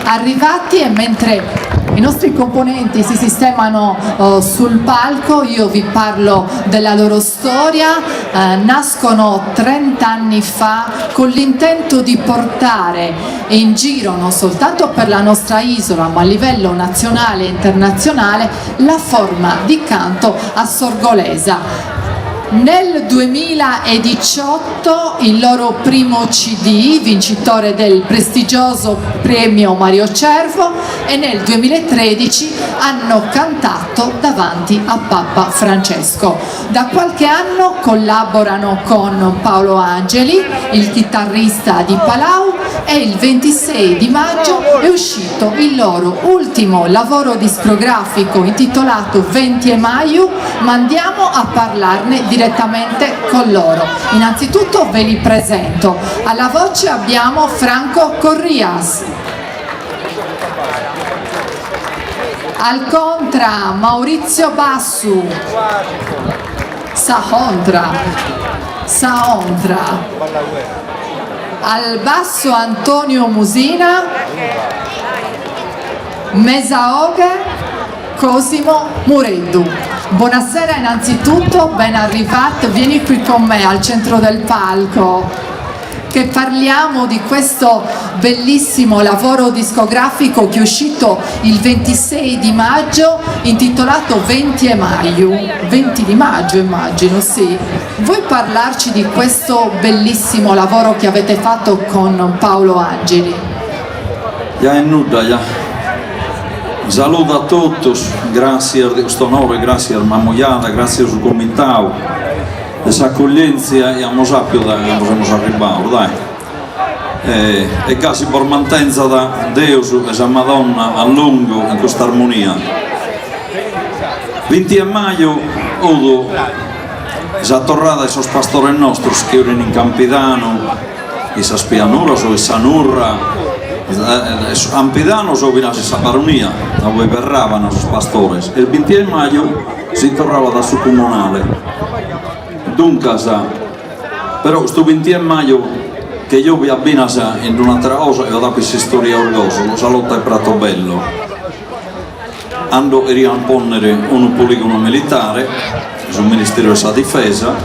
arrivati, e mentre i nostri componenti si sistemano sul palco, io vi parlo della loro storia. Nascono 30 anni fa con l'intento di portare in giro, non soltanto per la nostra isola ma a livello nazionale e internazionale, la forma di canto assorgolesa. Nel 2018 il loro primo CD, vincitore del prestigioso premio Mario Cervo, e nel 2013 hanno cantato davanti a Papa Francesco. Da qualche anno collaborano con Paolo Angeli, il chitarrista di Palau, e il 26 di maggio è uscito il loro ultimo lavoro discografico intitolato 20 Maio, ma andiamo a parlarne direttamente con loro. Innanzitutto ve li presento. Alla voce abbiamo Franco Corrias, al contra Maurizio Bassu, Saontra, al basso Antonio Musina, Mesaoghe, Cosimo Mureddu. Buonasera innanzitutto, ben arrivato, vieni qui con me al centro del palco, che parliamo di questo bellissimo lavoro discografico che è uscito il 26 di maggio, intitolato 20 Maio, 20 di maggio immagino, sì. Vuoi parlarci di questo bellissimo lavoro che avete fatto con Paolo Angeli? Ja è nuda, ja. Saluto a tutti, grazie a questo onore, grazie a Mamoiada, grazie al comitato, questa accoglienza e a sappiamo che siamo arrivati, dai. E quasi per mantenza da Deus e sa Madonna a lungo in questa armonia. 20 maggio, Udo, sa tornata ai suoi pastori nostri che erano in Campidano, in sa Spianura, in Sanurra. Ampidano so vinase sa baronia, dove verravano i pastori, e il 20 maggio si tornava da su comunale. Dunque, però questo 20 maggio che io vi abbino in un'altra cosa e da questa storia orgogliosa, lo saluto è Prato Bello. Ando a riamponere un poligono militare sul Ministero della Difesa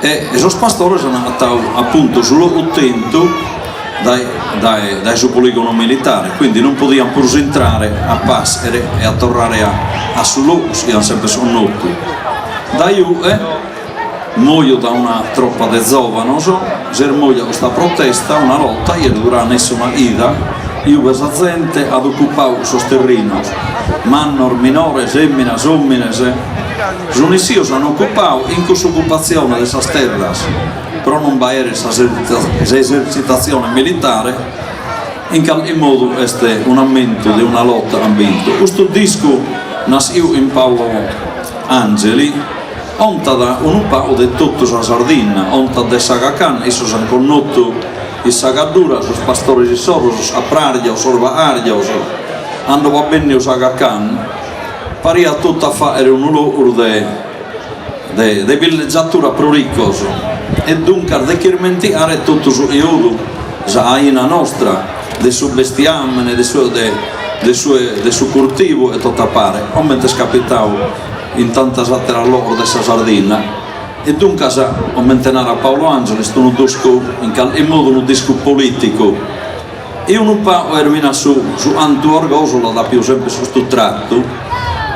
e i pastori sono andati appunto sull'ottento dai suo poligono militare, quindi non potevano pur entrare a passare e a tornare a Sulu, siamo sempre sonnotti. Da io muoio da una troppa de giovani, se muoio questa protesta, una lotta, io durante nessuna ida, io questa gente ad occupare questi terreni, mannor, minore, femmina, sommine, sono occupato in questa occupazione di queste terre, però non va a essere questa esercitazione militare, in qualche modo è un aumento di una lotta ambiente. Questo disco nasce in Paolo Angeli, onta da un po' di tutta la Sardegna, onta di Sagacan, e sono conosciuto i Sagadura, i pastori di Soros, a Praria, Sorba Aria, hanno va bene i Sagacan, paria tutta a fare un loro di villeggiatura pruricoso, e dunque di chiarmentare tutto su Iodu, Zaina nostra, del suo bestiame, del suo coltivo e tutto a pare, come è scapitato in tanta satira loro della Sardegna. E dunque ho menzionato a Paolo Angeli, in modo un disco politico. E un po' ermina su Antu Orgosola da più sempre su questo tratto,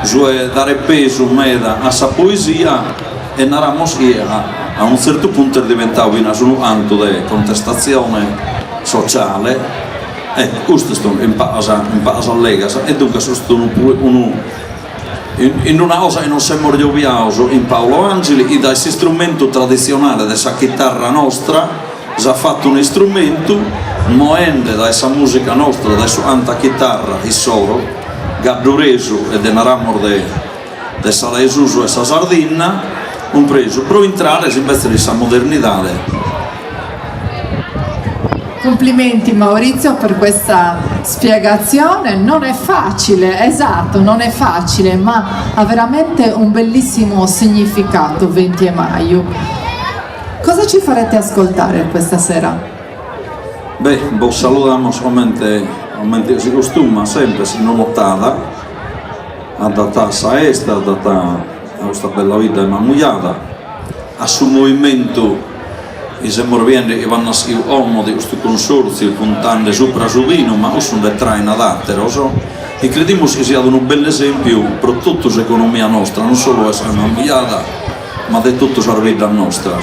su dare peso meda a sa poesia, e narramos a un certo punto è diventato un anto di contestazione sociale, e questo è un po' allega, e dunque in una cosa che non siamo gioviato in Paolo Angeli, e da questo strumento tradizionale della chitarra nostra si è fatto un strumento moende da questa musica nostra, da sua anta chitarra e solo gaddureso e denaramor de Salaesuso e sa Sardegna un preso per entrare invece di questa modernità. Complimenti Maurizio per questa spiegazione, non è facile, esatto, non è facile, ma ha veramente un bellissimo significato 20 maggio. Cosa ci farete ascoltare questa sera? Beh, salutiamo come si costuma sempre, si non nottata, adatta a Saesta, adatta a questa bella vita immamugliata, a suo movimento. I semorviende che vanno a uomo di questo consorzio puntando sopra su vino, ma sono le traine adatte, e crediamo che sia un bel esempio per tutta l'economia nostra, non solo essere immamugliata, ma di tutta la vita nostra.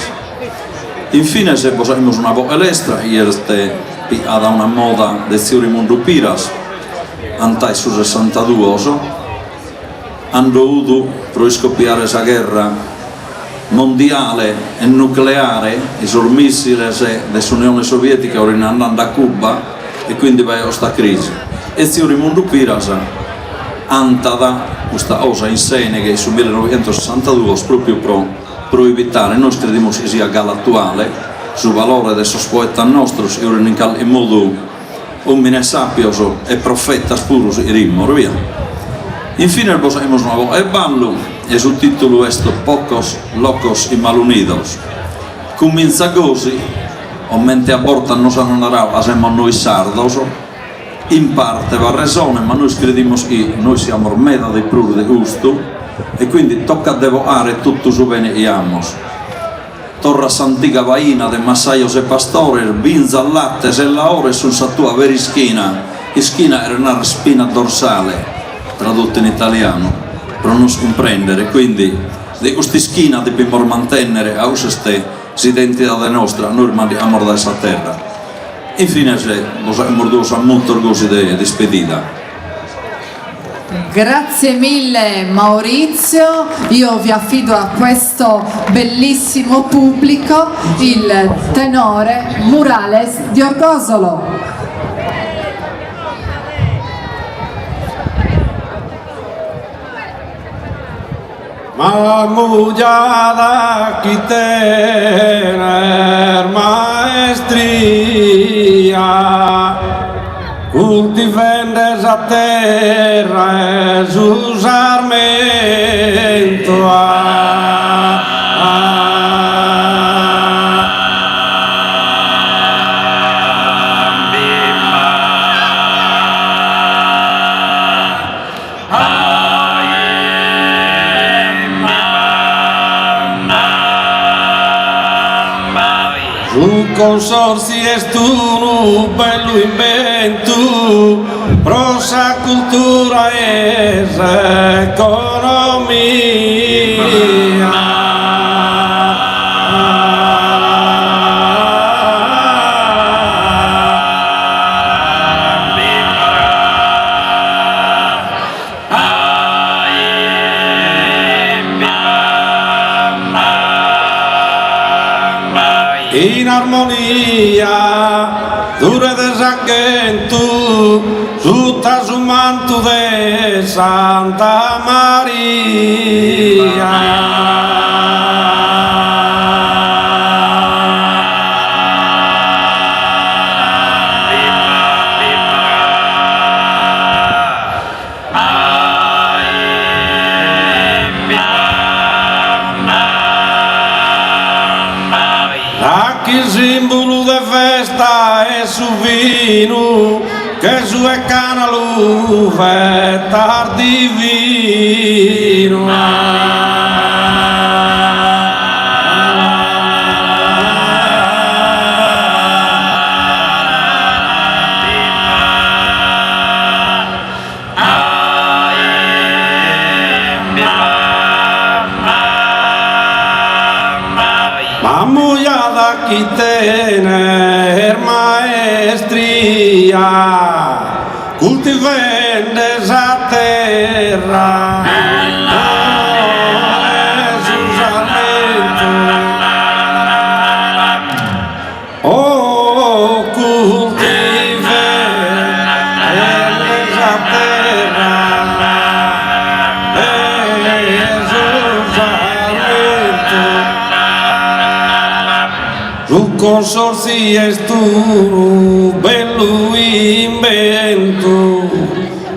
Infine, se possiamo una voce l'estra, ieri ad una moda del zio Raimundo Piras, antai su 62, hanno dovuto per scoppiare questa guerra mondiale e nucleare, i suoi missili dell'Unione Sovietica ora andando a Cuba, e quindi va a questa crisi. E zio Raimundo Piras antada questa cosa in scena che sul 1962 proprio per evitare, noi crediamo che sia attuale, sul valore dei poeti nostri, e ora in modo omine sapioso e profetas puros e rimmor, via. Infine possiamo una volta e ballo, e sul titolo è Pocos, Locos y Malunidos. Comincia così, o mente a borta non sanno narrare, siamo noi sardos, in parte va ragione, ma noi crediamo che noi siamo meda di prur di gusto, e quindi tocca devoare tutto su bene e amos. Torra s'antica vaina de massaios e pastores, binza al latte, se la ore su sa tua veri schina, e schina era una spina dorsale, tradotto in italiano, per non comprendere, quindi di questa schina dobbiamo mantenere a questa identità nostra, noi rimaniamo da questa terra. Infine, siamo molto orgogliosi di spedita. Grazie mille Maurizio, io vi affido a questo bellissimo pubblico il tenore Murales di Orgosolo. Mamullada qui tener maestria, cultivendes a terra e sus armento consorsi estuno bello invento, prosa cultura e economia. In armonia, dure desaccento, tutta su manto de Santa Maria. Che simbolo de festa è su vino, che su è canalu fetta divino. Ammogliata chi tiene maestria, coltivende sa terra, oh coltivende sa terra, su consorsi estuno bello invento,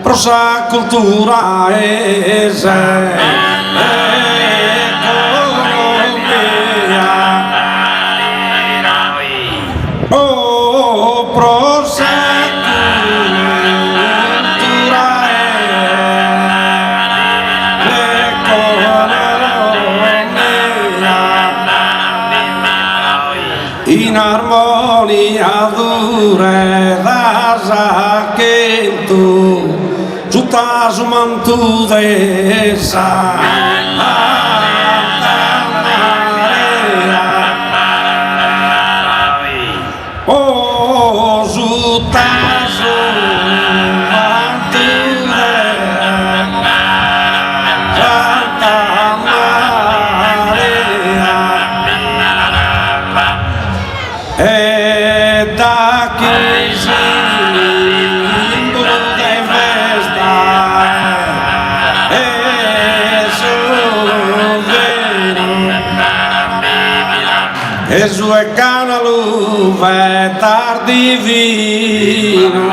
prosa cultura e economia. Oh, prosa cultura in armonia dure da sacchetto, tutta su manto de Santa Maria. Oh, tutta su manto de Santa Maria. E da chi simbolo de festa e soveno, e su e canalu fetta divino.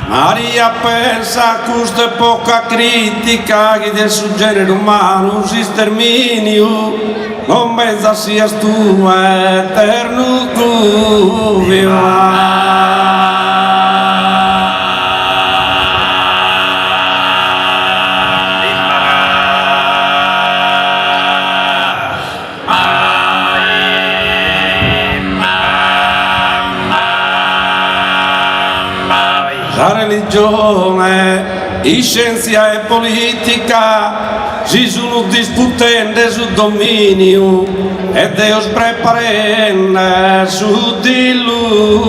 Maria pensa a questa poca critica che del suo genere umano si sterminio, non mezza sia tu eterno cuvio. La religione, scienza e politica si sono disputando sul dominio e Dio prepara su diluvio.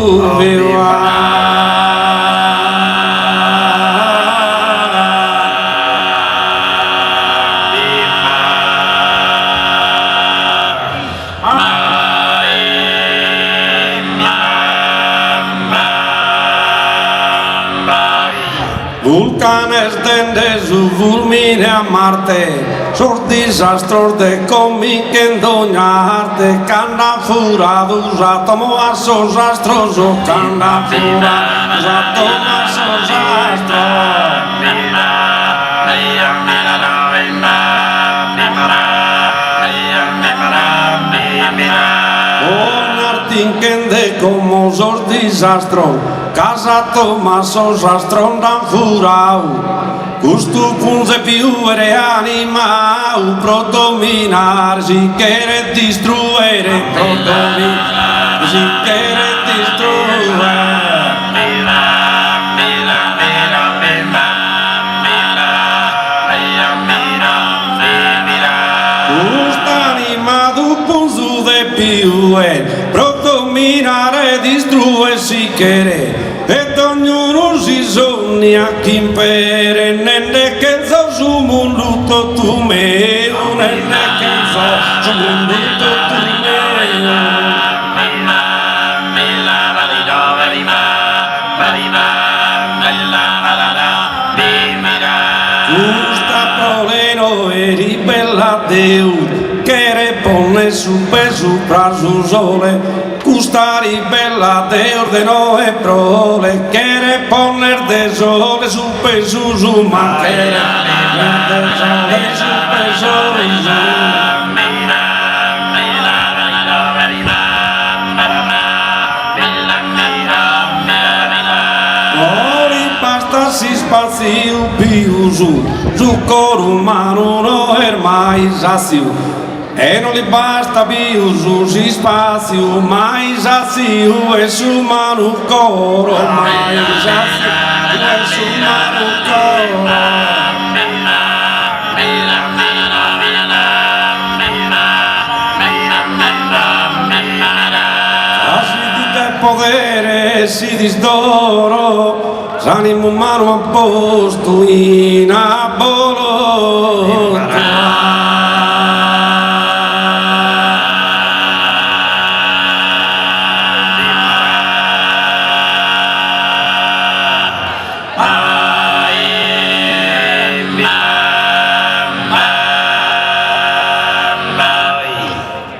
Vulcanes tende su fulmine a Marte, sos disastros de cómic en doña arte, canda furados átomos a sos astros, o canda furados átomos a sos astros. Mira, incende como sos disastros, casa Tomaso Sastron dan furau. Custu punze più ere animau, pro dominar si quere distruere, pro dominar si quere distruere. Quest'anima du punzu de più pro dominare distrue si quere. Ed ognuno si sogna chi impere, nenne che so su mondo tu me, nenne che so su mondo tu me. Questa proleno e ribella Deu, che repone su peso pra su sole. Questa ribella te ordenò e prole, che reponer de sole su peso su manchera, de sole su peso su. Ori pasta si spazio più su coro umano no ormai sacio. E non gli basta più su si spazio, mai sazio e su mano coro, mai sazio e su mano coro. Potere si disdoro, s'animo umano a posto in abolore.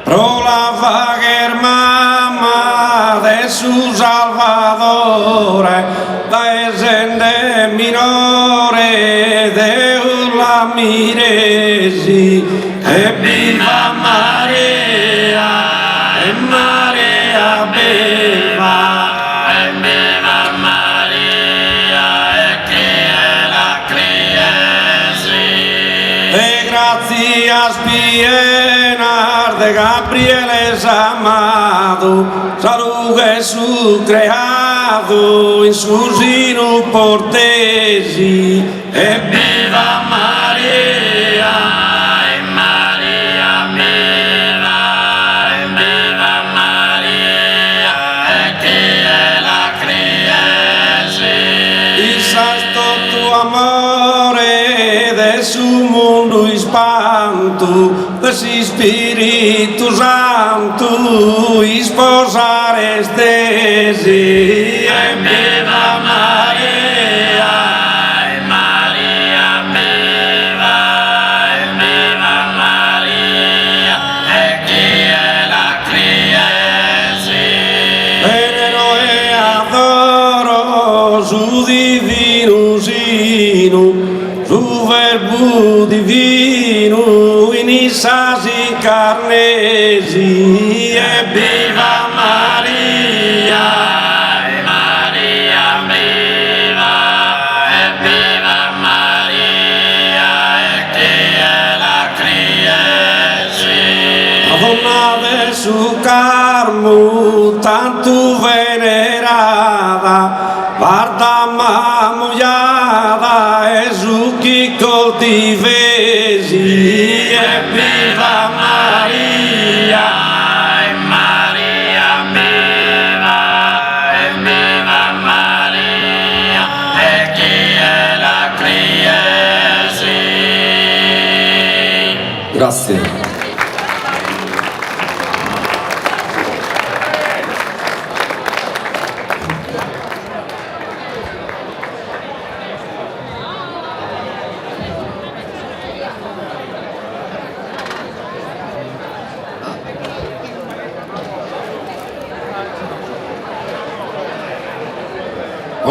Pro la vager mamma de su Salvatore, da esende minore de la miresi, e viva Maria, e Maria beva, e viva Maria, e che la criesi, de grazias pienas de Gabriel amado, salud Jesús creado in su sino portesi, e viva Maria, e Maria viva, e viva Maria, e che la criesi, il santo tuo amore de su mondo ispanto, si Spirito Santo sposare stesi, e viva Maria, e Maria viva, e viva Maria, e chi è la criesi, venero e adoro su divino sino, su verbo divino in Issasi Carnesi, e viva Maria, e Maria viva, e viva Maria, e chi è la criesi, Madonna del su Carmo tanto venerata, guarda mamugliata e su chi coltivesi, e viva Maria, e Maria viva, e viva Maria, e chi è la criesi. Grazie.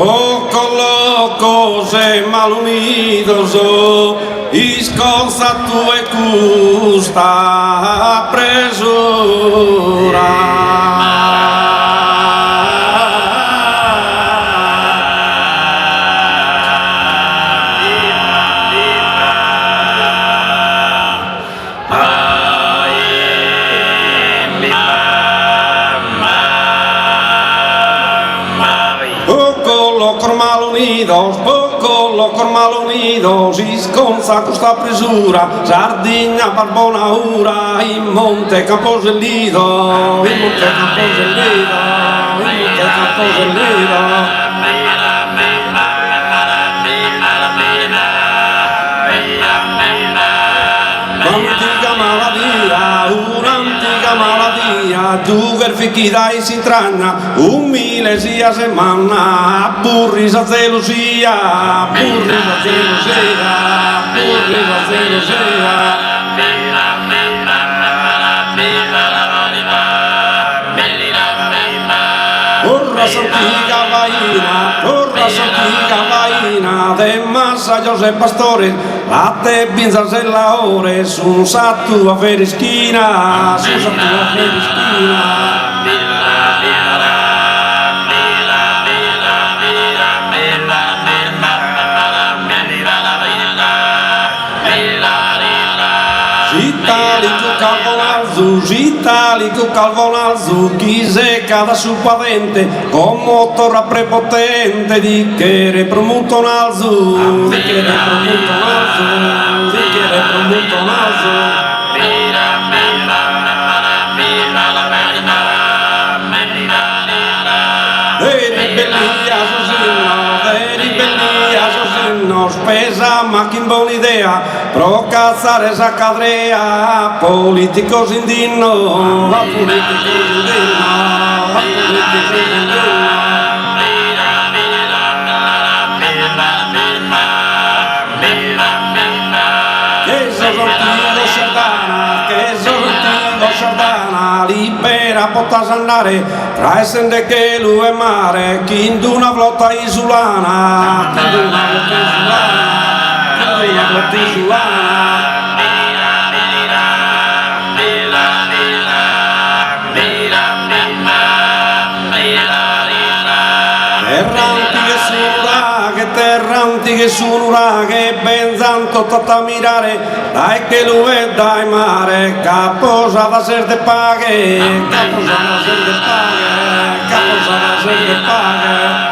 O colocos e mal unidos, isconza tu e custa presura. Unidos, poco loco malo unido, si sconza questa presura, Sardegna Barbonaura, in Monte Camposellino, in Monte Camposellino, in Monte Camposellino. Un'antica maladia, tu per fichi dai si tranna, un millesima settimana, burrisa zelusia, burrisa zelusia, burrisa zelusia. Porra santica vaina, de massa José Pastores, latte binzas e laores, un sattu a ferischina, un sattu a ferischina. Italico calvonalzo, chi se cada su padente, con motor prepotente, di che repromuto un alzo, di che repromuto un alzo, di che repromuto un alzo. Spesa machin buona idea, pro cazzare esa cadrea, políticos indignos, a políticos indignos, a políticos indignos. Que esos antiguos Sardana, libera potas andare, tra essende che lui è mare, chi una flotta isolana, chi una flotta isolana, chi una flotta isolana. Terranti che sono che ben tanto tutta mirare, dai che lui è dai mare, caposa da ser de paghe, caposa da ser de paghe, caposa da ser de paghe.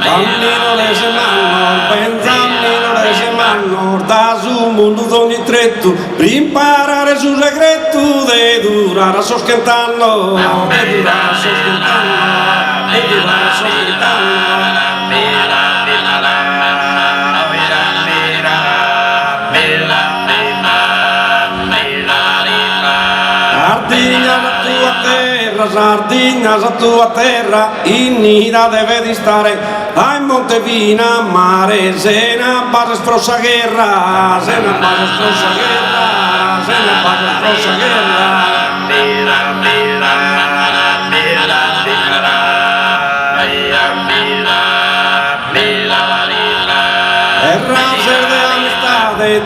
Bambino de semano, benzamino de semano, da su mondo d'ogni tretto, per imparare su segreto, de durare a soschentano, de durare a soschentano, de durare a soschentano. Sardegna a tua terra, in ira deve di stare, a in Montevina a mare, se ne base sfrossa guerra, se ne base sfrossa guerra, se ne base sfrossa guerra.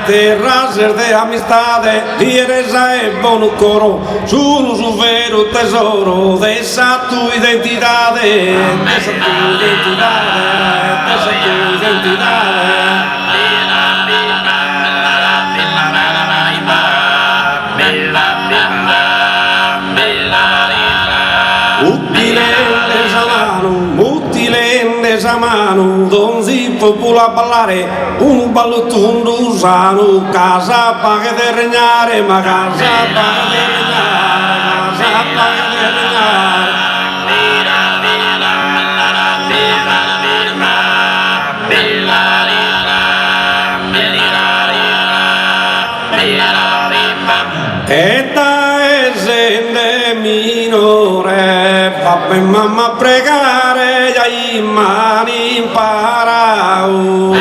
Terraser de amistade, Teresa e buono coro, sono su vero tesoro, dessa tua identità, dessa tua identità, dessa tua identità. Mano, donzi popula ballare, un ballo tondo usano, casa paga de regnare, ma casa paga de regnare, casa paga de regnare. Eta esende minore, papà e mamma pregare, già i mani imparao.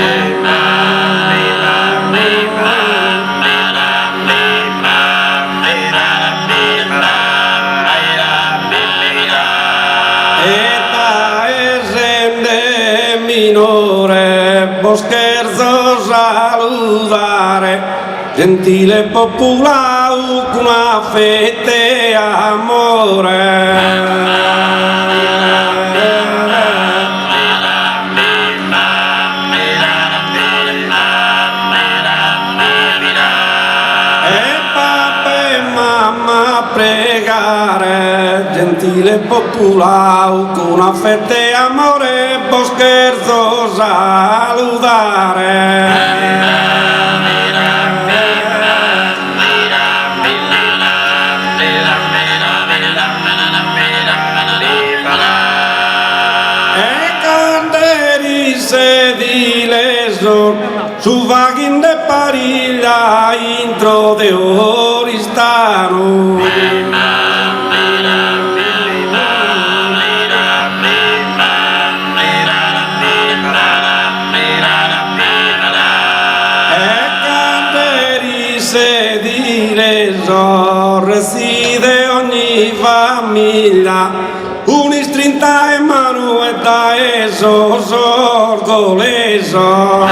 Eta esende minore, scherzo salutare, gentile popolao con affetto e amore. E papà e mamma pregare. saludare, gentile popolao, con affetto e amore, po' scherzo saludare. Su vaghin de pariglia intro de oristano e canteri sedile reside ogni famiglia un'istrinta e mano e da eso sorgoleso.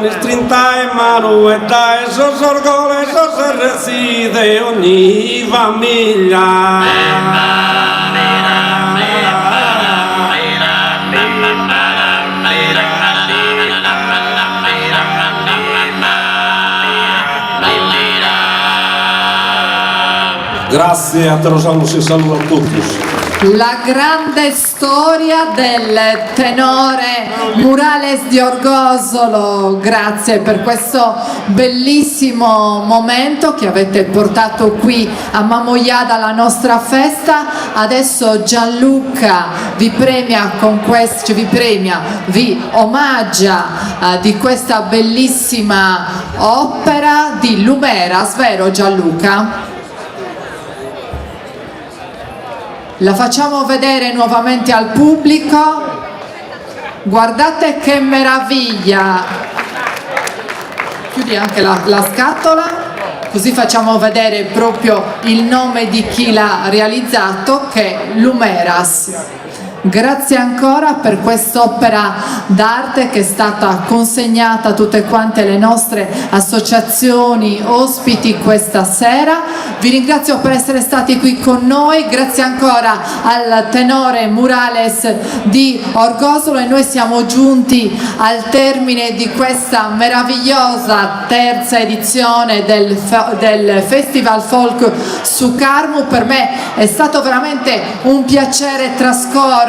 Un'istrinta in mano e da esso sorgoleso se reside ogni famiglia. Grazie a te Rosalus e saluto a tutti. La grande storia del tenore Murales di Orgosolo, grazie per questo bellissimo momento che avete portato qui a Mamoiada, la nostra festa. Adesso Gianluca vi premia con questo, vi omaggia di questa bellissima opera di Lumeras, vero Gianluca? La facciamo vedere nuovamente al pubblico. Guardate che meraviglia. Chiudi anche la scatola, così facciamo vedere proprio il nome di chi l'ha realizzato, che è Lumeras. Grazie ancora per quest'opera d'arte che è stata consegnata a tutte quante le nostre associazioni ospiti questa sera. Vi ringrazio per essere stati qui con noi, grazie ancora al tenore Murales di Orgosolo, e noi siamo giunti al termine di questa meravigliosa terza edizione del Festival Folk su Carmu. Per me è stato veramente un piacere trascorrere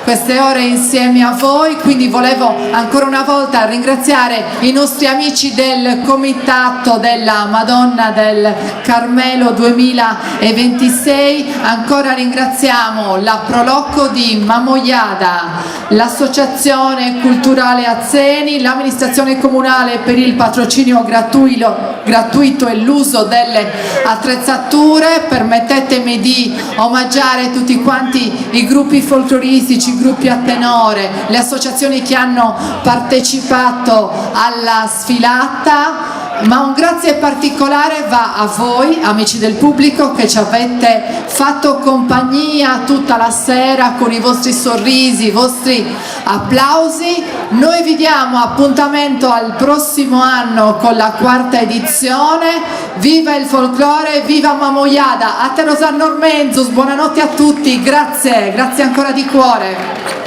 queste ore insieme a voi, quindi volevo ancora una volta ringraziare i nostri amici del comitato della Madonna del Carmelo 2026, ancora ringraziamo la Prolocco di Mamoiada, l'associazione culturale Azzeni, l'amministrazione comunale per il patrocinio gratuito e l'uso delle attrezzature. Permettetemi di omaggiare tutti quanti i gruppi folcloristici, i gruppi a tenore, le associazioni che hanno partecipato alla sfilata, ma un grazie particolare va a voi amici del pubblico che ci avete fatto compagnia tutta la sera con i vostri sorrisi, i vostri applausi. Noi vi diamo appuntamento al prossimo anno con la quarta edizione. Viva il folklore, viva Mamoiada, a te Rosanna Ormenzus, buonanotte a tutti, grazie ancora di cuore.